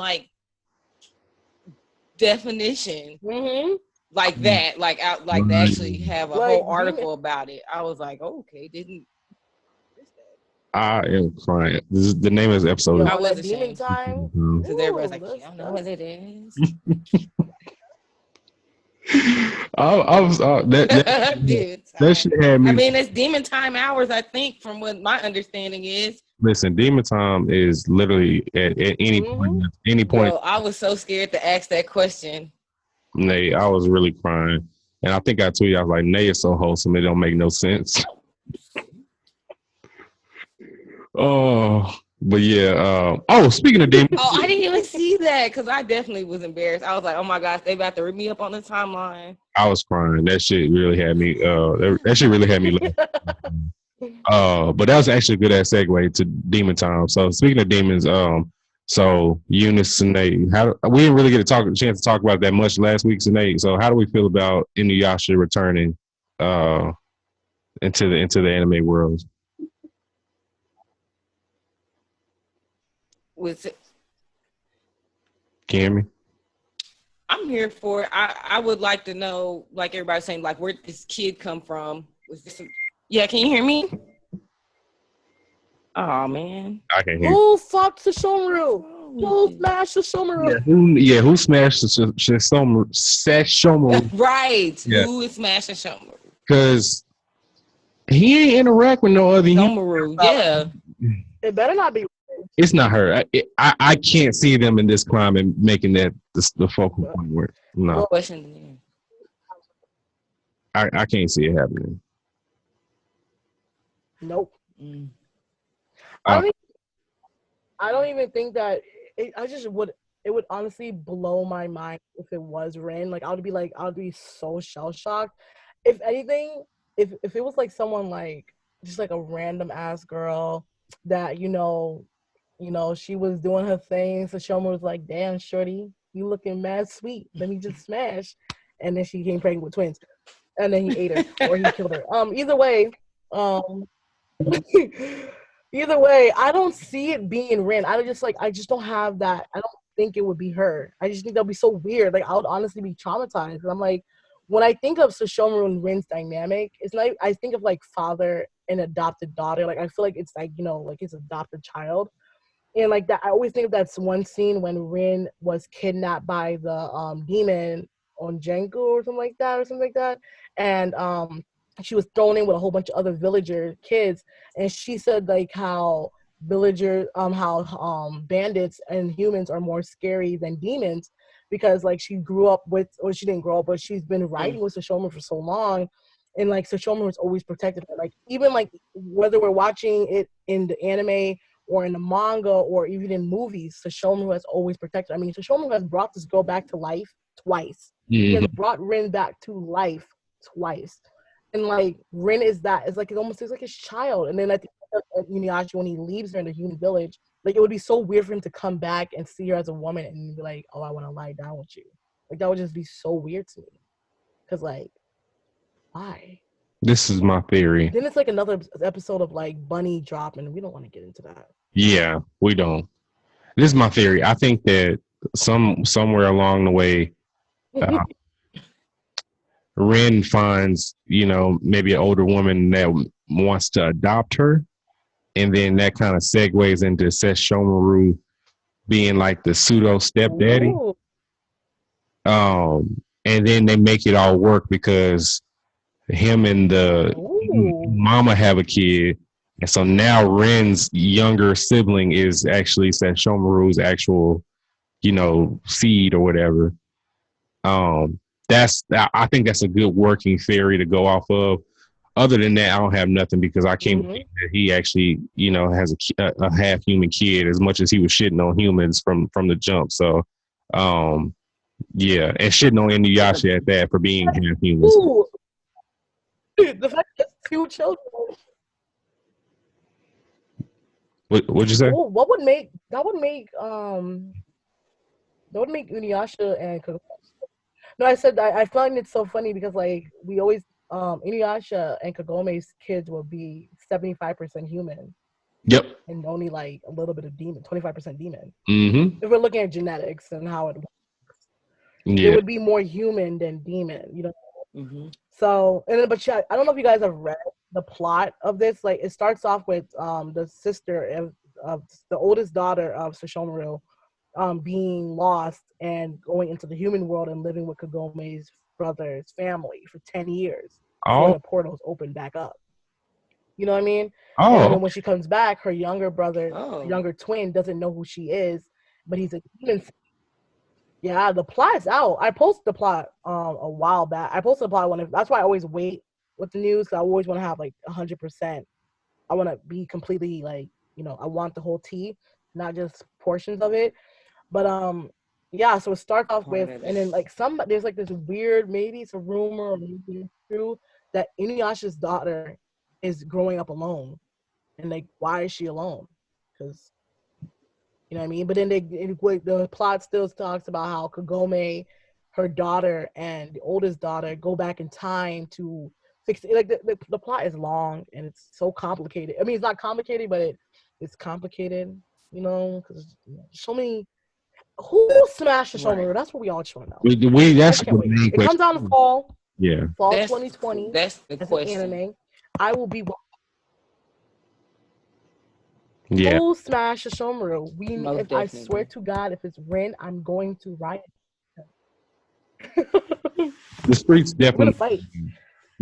definition. Mm-hmm. Like that, they actually have a whole article about it. I was like, okay, didn't miss that. I am crying. This is the name of this episode. I was Demon Time. Because everybody's like, you don't know what it is. That shit had me. I mean, it's Demon Time hours, I think, from what my understanding is. Listen, Demon Time is literally at any point. Bro, I was so scared to ask that question. Nay, I was really crying. And I think I told you, I was like, Nay is so wholesome, it don't make no sense. Oh, but yeah. Speaking of Demon. Oh, I didn't even see that because I definitely was embarrassed. I was like, oh my gosh, they about to rip me up on the timeline. I was crying. That shit really had me. That shit really had me laughing. But that was actually a good ass segue to Demon Time. So speaking of demons, so Eunice and Nate, we didn't really get a chance to talk about that much last week, Nate. So how do we feel about Inuyasha returning into the anime world? Was it? Can you hear me? I'm here for it. I would like to know, like everybody's saying, where did this kid come from? Was this yeah, can you hear me? Oh man. I can hear. Who fucked Sesshomaru? Who smashed Sesshomaru? Who smashed Sesshomaru? Right. Yeah. Who is smashing Sesshomaru? Because he ain't interact with no other Sesshomaru, yeah. It better not be. It's not her. I can't see them in this climate making that the focal point work. No, Question. I can't see it happening. Nope. Mm. I Uh, don't. I don't even think that. I just would. It would honestly blow my mind if it was Rin. Like I would be so shell shocked. If anything, if it was like someone like just like a random ass girl that she was doing her thing. So Shoma was like, "Damn, shorty, you looking mad sweet. Let me just smash," and then she came pregnant with twins, and then he ate her or he killed her. Either way, um, either way, I don't see it being Rin. I just don't have that. I don't think it would be her. I just think that'd be so weird. Like I would honestly be traumatized. I'm like, when I think of Sashomaru and Rin's dynamic, it's like I think of like father and adopted daughter. Like I feel like it's like like his adopted child. And like that, I always think of that's one scene when Rin was kidnapped by the demon on Jenku or something like that, and she was thrown in with a whole bunch of other villager kids, and she said like how bandits and humans are more scary than demons because like she grew up with, or she didn't grow up, but she's been riding with Sashoma for so long, and like Sashoma was always protected her. Like even like whether we're watching it in the anime or in the manga or even in movies, Sashomaru has always protected. I mean, Sashomaru has brought this girl back to life twice. He has brought Rin back to life twice. And like Rin is that, it's like it almost feels like his child. And then at the end of Inuyasha, when he leaves her in the human village, like it would be so weird for him to come back and see her as a woman and be like, "Oh, I want to lie down with you." Like that would just be so weird to me. Cause like, why? this is my theory. Then it's like another episode of like Bunny drop, and we don't want to get into that. Yeah, we don't. This is my theory. I think that somewhere along the way, uh, Rin finds maybe an older woman that wants to adopt her, and then that kind of segues into Sesshomaru being like the pseudo stepdaddy. Ooh. And then they make it all work because him and the mama have a kid. And so now Ren's younger sibling is actually Sesshomaru's actual, seed or whatever. I think that's a good working theory to go off of. Other than that, I don't have nothing because I can't believe that he actually, has a half human kid as much as he was shitting on humans from the jump. So, yeah, and shitting on Inuyasha at that for being half human. Ooh. Dude, the fact that 2 children. What'd you say? Oh, that would make Inuyasha and Kagome. No, I said I find it so funny because like we always Inuyasha and Kagome's kids will be 75% human. Yep. And only like a little bit of demon, 25% demon. Mm-hmm. If we're looking at genetics and how it works, yeah, it would be more human than demon, Mm-hmm. So, and then, but yeah, I don't know if you guys have read the plot of this. Like, it starts off with the sister of the oldest daughter of Sesshomaru being lost and going into the human world and living with Kagome's brother's family for 10 years before the portals open back up. You know what I mean? And then when she comes back, her younger brother, younger twin, doesn't know who she is, but he's a demon. Yeah, the plot's out. I posted the plot a while back. I posted the plot that's why I always wait with the news, because I always want to have like 100%. I want to be completely like, I want the whole tea, not just portions of it. But yeah, so it starts off with, and then like there's like this weird, maybe it's a rumor or maybe it's true, that Inuyasha's daughter is growing up alone. And like, why is she alone? Because you know what I mean? But then the plot still talks about how Kagome, her daughter, and the oldest daughter go back in time to fix it. Like the plot is long and it's so complicated. I mean, it's not complicated, but it's complicated, because so many. Who smashed the Shomaru? That's what we all just want to know. That's the main question. It comes out in the fall. Yeah. Fall 2020. That's the question. An anime. I will be. Yeah. Who smashed the Shomaru? I swear to God, if it's Rin, I'm going to riot. The streets definitely. We're gonna fight.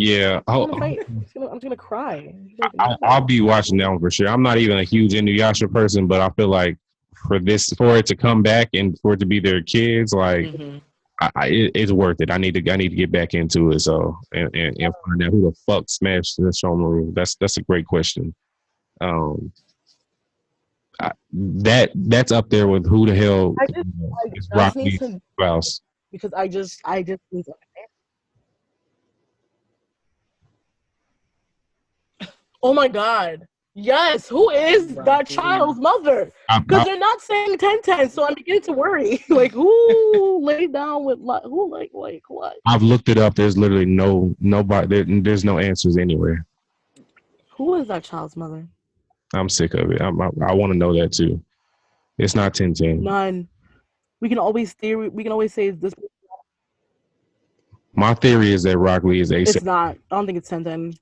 Yeah, I'm gonna fight. I'm just gonna cry. Like, I'll be watching that one for sure. I'm not even a huge Inuyasha person, but I feel like for it to come back and for it to be their kids, like it's worth it. I need to get back into it. So and find out who the fuck smashed the Shomaru. That's a great question. Um, that's up there with who the hell is I just Rock need Lee's to spouse. because I just need to. Oh my god. Yes, who is that child's mother? Because they're not saying 10-10, so I'm beginning to worry. Like, who laid down with who like what? I've looked it up. There's literally nobody. There's no answers anywhere. Who is that child's mother? I'm sick of it. I want to know that too. It's not 10-10. None. We can always say this. My theory is that Rock Lee is asexual. It's not. I don't think it's 10-10.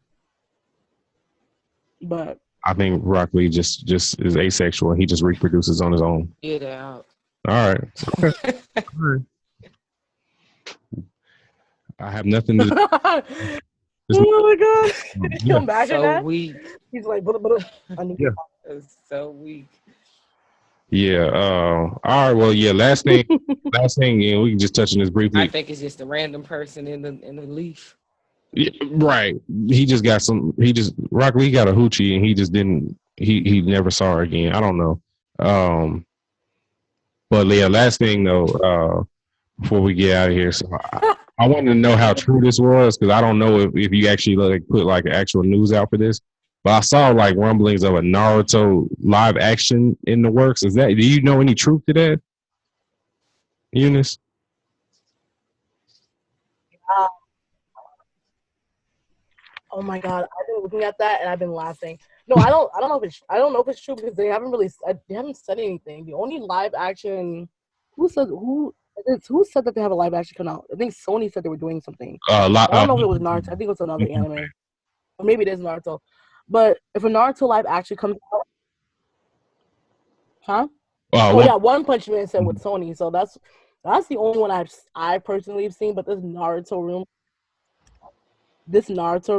But I think Rock Lee just is asexual and he just reproduces on his own. Get out. All right. I have nothing to. Oh my god! Can you imagine so that? Weak. He's like, yeah. It's so weak. Yeah. All right. Well, yeah. Last thing. Yeah, we can just touch on this briefly. I think it's just a random person in the leaf. Yeah, right. He just got some. Rock Lee got a hoochie, and he just didn't. He never saw her again. I don't know. But yeah. Last thing though. Before we get out of here, so I wanted to know how true this was because I don't know if you actually like put like actual news out for this. But I saw like rumblings of a Naruto live action in the works. Do you know any truth to that, Eunice? Oh my god! I've been looking at that and I've been laughing. No, I don't know if it's true because they haven't said anything. The only live action who said that they have a live action come out? I think Sony said they were doing something. I don't know if it was Naruto. I think it was another anime, or maybe it is Naruto. But if a Naruto live action comes out, huh? Yeah, One Punch Man said with Sony. So that's the only one I personally have seen. But this Naruto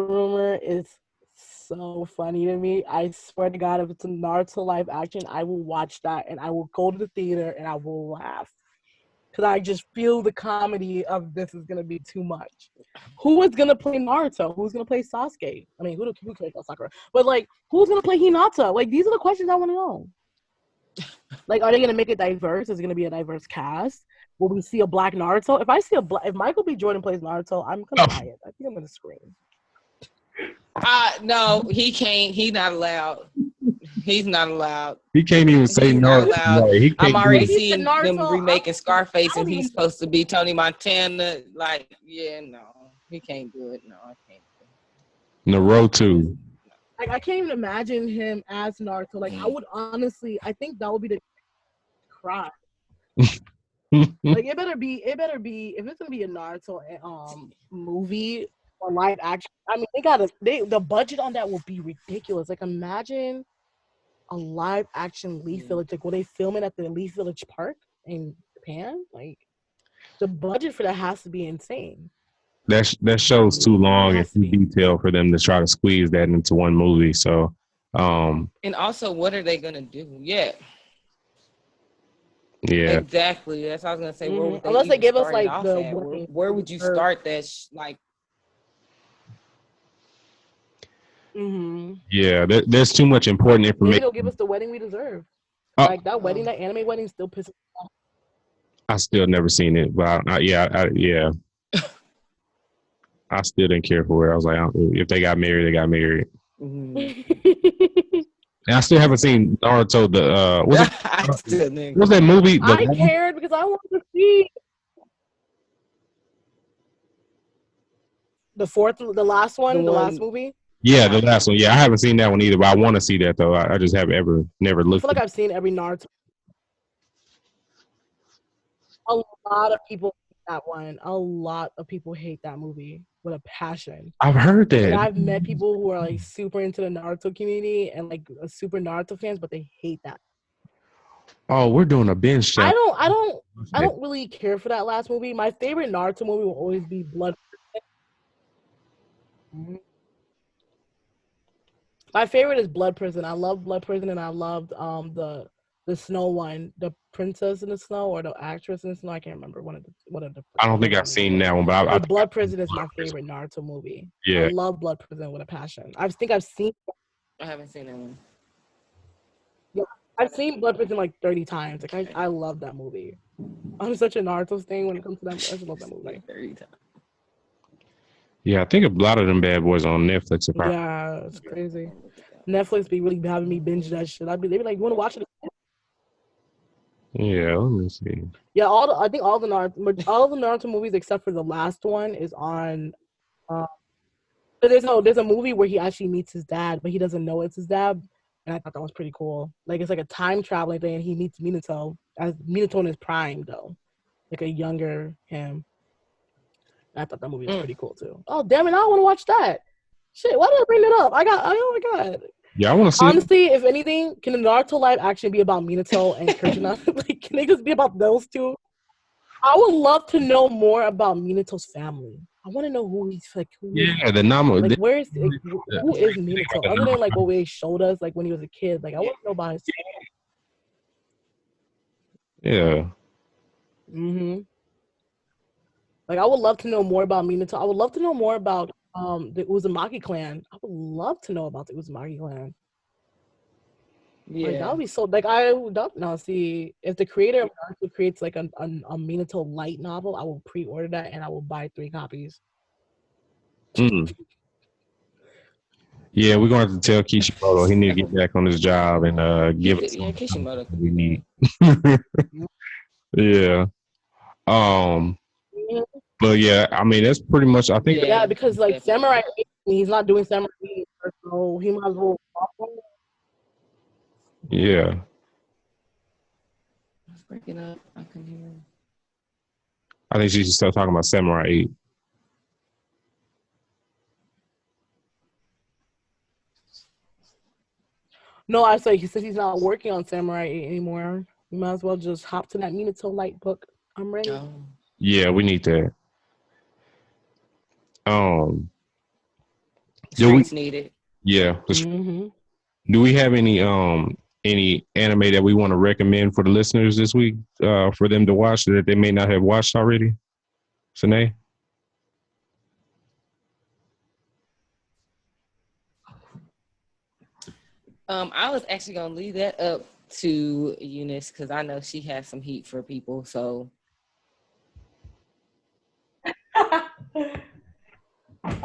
rumor is so funny to me. I swear to God, if it's a Naruto live action, I will watch that and I will go to the theater and I will laugh. Because I just feel the comedy of this is going to be too much. Who is going to play Naruto? Who's going to play Sasuke? I mean, who can play Sakura? But, like, who's going to play Hinata? Like, these are the questions I want to know. Like, are they going to make it diverse? Is it going to be a diverse cast? Will we see a black Naruto? If Michael B. Jordan plays Naruto, I'm going to riot. I think I'm going to scream. No, he can't. He's not allowed. He's not allowed. He can't even say no. Right. I'm already seeing them remaking Scarface, and he's supposed to be Tony Montana. Like, yeah, no, he can't do it. No, I can't do it. Naruto. Like, I can't even imagine him as Naruto. Like, I would honestly, I think that would be the cry. Like, it better be. If it's gonna be a Naruto movie or live action, I mean, the budget on that will be ridiculous. Like, imagine a live action Leaf Village. Like, will they film it at the Leaf Village Park in Japan? Like, the budget for that has to be insane. That show's too long and too detailed for them to try to squeeze that into one movie. So, and also, what are they gonna do? Yeah, exactly. That's what I was gonna say. Mm-hmm. Unless they give us like where would you start that? Mm-hmm. Yeah, there's too much important information. Maybe they'll give us the wedding we deserve. Like that wedding, that anime wedding, still pisses me off. I still never seen it, but yeah. I still didn't care for it. I was like, if they got married, they got married. Mm-hmm. And I still haven't seen Naruto. What's that movie? I cared because I wanted to see the last movie. Yeah, the last one. Yeah, I haven't seen that one either, but I want to see that though. I just haven't never looked. I feel like I've seen every Naruto. A lot of people hate that one. A lot of people hate that movie with a passion. I've heard that. And I've met people who are like super into the Naruto community and like super Naruto fans, but they hate that. Oh, we're doing a binge show. I don't really care for that last movie. My favorite Naruto movie will always be Blood. Mhm. My favorite is Blood Prison. I love Blood Prison, and I loved the snow one, the princess in the snow or the actress in the snow. I can't remember one of the I don't think which I've one it seen is. that one, but I But think Blood Prison is my favorite Naruto movie. I yeah. love Blood Prison with a passion. I think I've seen. I haven't seen that one. Yeah, I've seen Blood Prison like 30 times. Like I love that movie. I'm such a Naruto thing when it comes to that. I just love that movie. Like 30 times. Yeah, I think a lot of them bad boys on Netflix. Yeah, it's crazy. Netflix be really having me binge that shit. They be like, you want to watch it? Yeah, let me see. Yeah, I think all the Naruto movies except for the last one is on. But there's a movie where he actually meets his dad, but he doesn't know it's his dad, and I thought that was pretty cool. Like it's like a time traveling thing, and he meets Minato as Minato in his prime though, like a younger him. And I thought that movie was pretty cool too. Oh damn it! I want to watch that. Shit, why did I bring that up? Oh my god. Yeah, I want to see. Honestly, if anything, can the Naruto live action be about Minato and Krishna? Like, can they just be about those two? I would love to know more about Minato's family. I want to know who he's like. Yeah, the nominal. Like, where is like, who is Minato? Other than like what they showed us, like when he was a kid. Like, I want to know about his. Yeah. Mm-hmm. Like, I would love to know more about Minato. I would love to know more about the Uzumaki clan. I would love to know about the Uzumaki clan. Yeah, like, that would be so. Like, I would now see if the creator of Naruto creates like a Minato light novel. I will pre-order that and I will buy 3 copies. Mm. Yeah, we're going to have to tell Kishimoto he need to get back on his job and give us Kishimoto. we need. Yeah. But yeah, I mean that's pretty much. I think. Yeah, because like Samurai, he's not doing Samurai, so he might as well. Yeah. It's breaking up. I can hear. I think she should start talking about Samurai 8. No, I say he said he's not working on Samurai 8 anymore. You might as well just hop to that Minato light book. I'm ready. Oh. Yeah, we need that. Streets need it. Yeah. Mm-hmm. Do we have any anime that we want to recommend for the listeners this week for them to watch that they may not have watched already? Sine? I was actually gonna leave that up to Eunice because I know she has some heat for people. So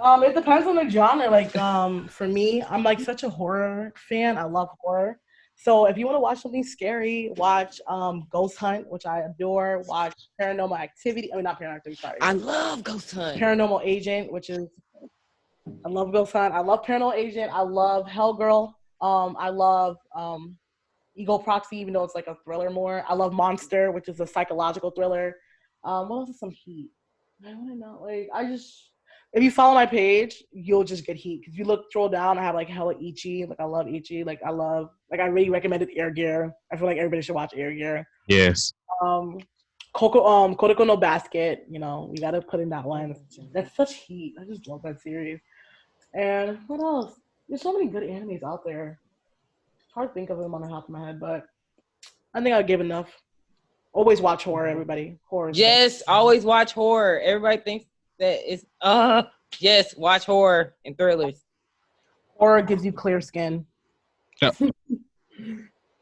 It depends on the genre. Like, for me, I'm like such a horror fan. I love horror. So if you want to watch something scary, watch Ghost Hunt, which I adore. Watch Paranormal Activity. I mean, not Paranormal Activity. Sorry. I love Ghost Hunt. Paranormal Agent, which is I love Ghost Hunt. I love Paranormal Agent. I love Hellgirl. I love Ego Proxy, even though it's like a thriller more. I love Monster, which is a psychological thriller. What else is some heat? I want to know. Like, if you follow my page, you'll just get heat. Because you scroll down, I have like hella Ichi. Like, I love Ichi. Like, I really recommended Air Gear. I feel like everybody should watch Air Gear. Yes. Kodako no Basket. You know, we gotta put in that one. That's such heat. I just love that series. And what else? There's so many good animes out there. It's hard to think of them on the top of my head, but I think I'll give enough. Always watch horror, everybody. Horror. Yes, always watch horror. Everybody thinks that it's yes, watch horror and thrillers. Horror gives you clear skin. Yep.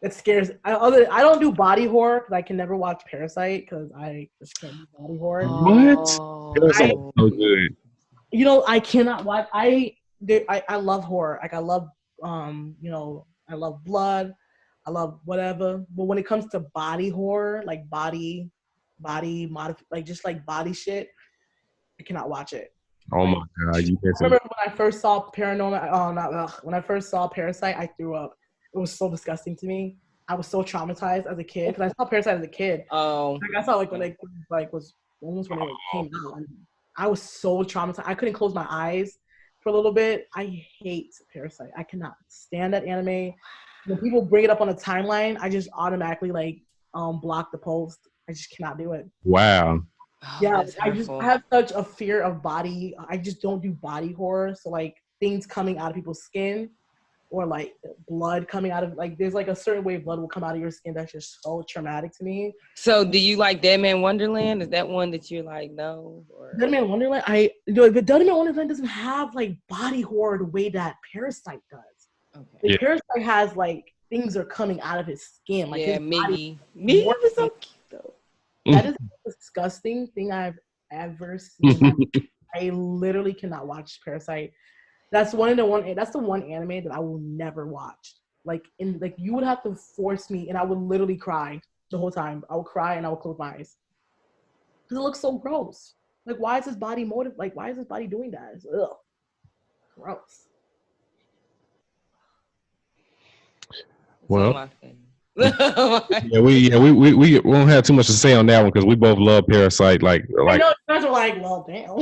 It scares. I don't do body horror because I can never watch Parasite because I just can't do body horror. What? So good. You know, I cannot watch. I love horror. Like, I love I love blood. I love whatever. But when it comes to body horror, like body like just like body shit, I cannot watch it. Oh my god! You I remember when I first saw when I first saw Parasite, I threw up. It was so disgusting to me. I was so traumatized as a kid because I saw Parasite as a kid. Oh, like, I saw when it was almost when it came out. I was so traumatized. I couldn't close my eyes for a little bit. I hate Parasite. I cannot stand that anime. When people bring it up on a timeline, I just automatically block the post. I just cannot do it. Wow. Oh, Yeah, that's I hurtful. have such a fear of body. I just don't do body horror. So like things coming out of people's skin or like blood coming out of like there's like a certain way blood will come out of your skin that's just so traumatic to me. So, do you like Dead Man Wonderland? Is that one that you're like no? Or Dead Man Wonderland, but Dead Man Wonderland doesn't have like body horror the way that Parasite does. okay, Like Yeah. Parasite has like things are coming out of his skin, like yeah, his body Miggy. Miggy was so cute though. that is the most disgusting thing I've ever seen. I literally cannot watch Parasite. That's the one anime that I will never watch. Like you would have to force me and I would literally cry the whole time. I would cry and I would close my eyes. Because it looks so gross. Like why is his body why is his body doing that? It's, ugh. Gross. It's one of Well, my favorites. we won't have too much to say on that one because we both love Parasite. I know you guys are like, well, damn.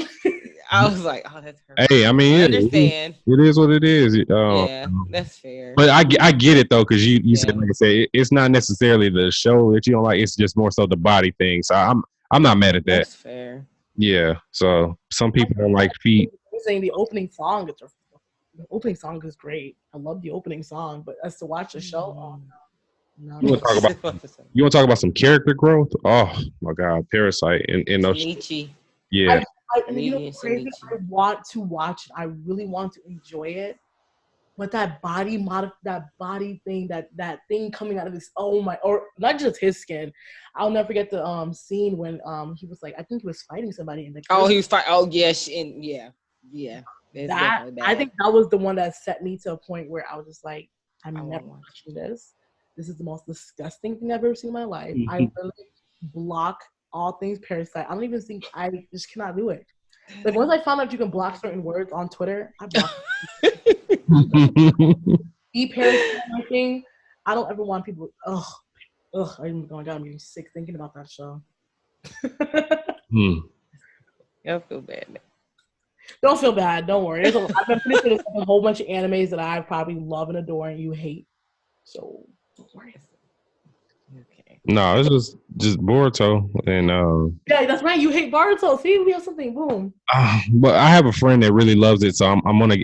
I was like, oh, that's Hey, hurtful. I mean, I it, understand. it is what it is. Yeah, that's fair. But I get it though, because you said, Yeah. like I said, it's not necessarily the show that you don't like. It's just more so the body thing. So I'm not mad at that. That's fair. Yeah. So some people don't like feet. I'm saying the opening song is great. I love the opening song, but as to watch the show, oh no. You want to talk about some character growth? Oh my God, Parasite and those. Shinichi. Yeah. And you know what's crazy? I want to watch it. I really want to enjoy it. But that body thing, that thing coming out of his or not just his skin. I'll never forget the scene when he was like, I think he was fighting somebody in the he was fighting. Oh yes, and yeah. That I think that was the one that set me to a point where I was just like, I'm never watching this. This is the most disgusting thing I've ever seen in my life. I literally block all things Parasite. I don't even think I just cannot do it. Like once I found out you can block certain words on Twitter, I block Parasite my thing. I don't ever want people. I'm getting sick thinking about that show. I feel bad. Don't feel bad. Don't worry. I've been finishing a whole bunch of animes that I probably love and adore, and you hate. So don't worry. Okay. No, it's just Boruto and yeah, that's right. You hate Boruto. See, we have something. Boom. But I have a friend that really loves it, so I'm gonna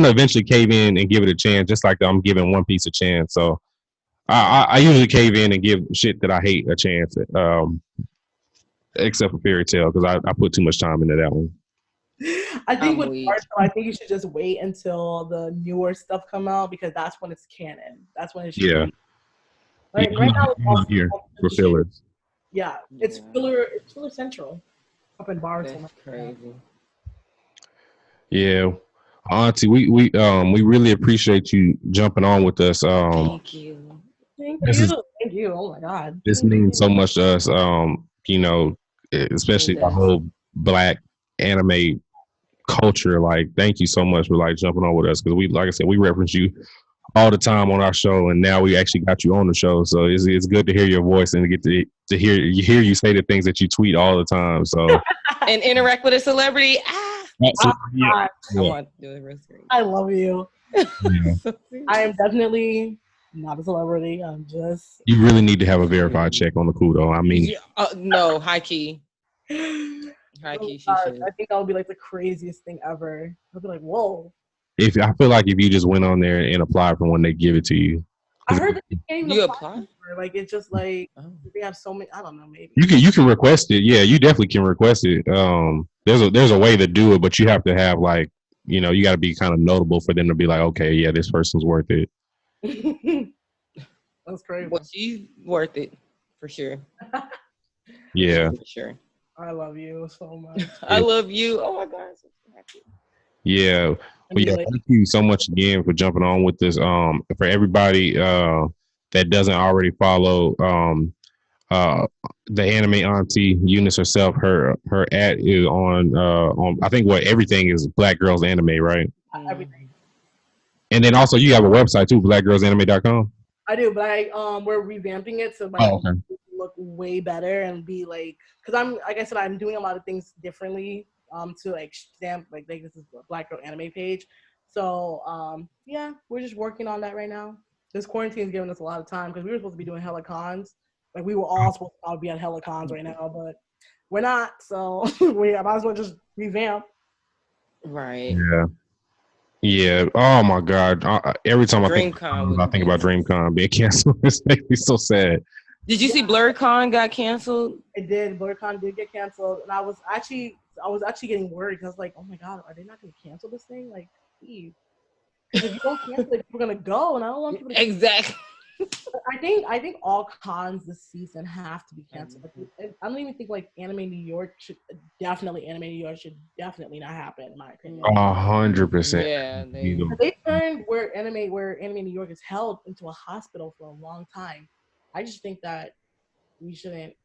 eventually cave in and give it a chance, just like I'm giving One Piece a chance. So I usually cave in and give shit that I hate a chance, except for Fairy Tail because I put too much time into that one. I think with Boruto, I think you should just wait until the newer stuff come out because that's when it's canon. That's when it should be. Like right now, it's here for fillers. Yeah, it's filler. It's filler central up in Boruto. That's crazy. Yeah, Auntie, we really appreciate you jumping on with us. Thank you. Thank you. Oh my God. This means so much to us. Especially the whole Black anime culture. Like, thank you so much for like jumping on with us because like I said, we reference you all the time on our show, and now we actually got you on the show. So it's good to hear your voice and get to hear you say the things that you tweet all the time. So and interact with a celebrity. Yeah. I want to do it real serious. I love you. Yeah. I am definitely not a celebrity. I'm just. You really need to have a verified check on the Kudo. I mean, no, high key. High key. I think that would be like the craziest thing ever. I'll be like, whoa. I feel like if you just went on there and applied for one, they give it to you. I heard that you apply. Like it's just like they have so many. I don't know. Maybe you can request it. Yeah, you definitely can request it. There's a way to do it, but you have to have like you got to be kind of notable for them to be like, okay, yeah, this person's worth it. That's crazy. Well, she's worth it for sure. Yeah, for sure. I love you so much. I love you. Oh my God, I'm so happy. Yeah. Well, yeah, thank you so much again for jumping on with this. For everybody that doesn't already follow the Anime Auntie Eunice herself, her ad is on I think everything is Black Girls Anime, right? Everything. And then also you have a website too, blackgirlsanime.com. I do, but we're revamping it so look way better and be like, because I'm doing a lot of things differently. To like stamp like this is a Black Girl Anime page. So yeah, we're just working on that right now. This quarantine is giving us a lot of time because we were supposed to be doing hella cons. Like we were all supposed to be at hella cons right now, but we're not. So we might as well just revamp. Right. Yeah. Yeah. Oh my God. Every time I think DreamCon would have about been. DreamCon being canceled, it makes me so sad. Did you see BlurCon got canceled? It did. BlurCon did get canceled, and I was actually getting worried. I was like, oh my God, are they not going to cancel this thing? Like, please. Because if you don't cancel it, people are gonna go, and I don't want people to. Exactly. I think all cons this season have to be canceled. Like, I don't even think like Anime New York should definitely not happen in my opinion. 100%. Yeah, They turned where Anime New York is held into a hospital for a long time. I just think that we shouldn't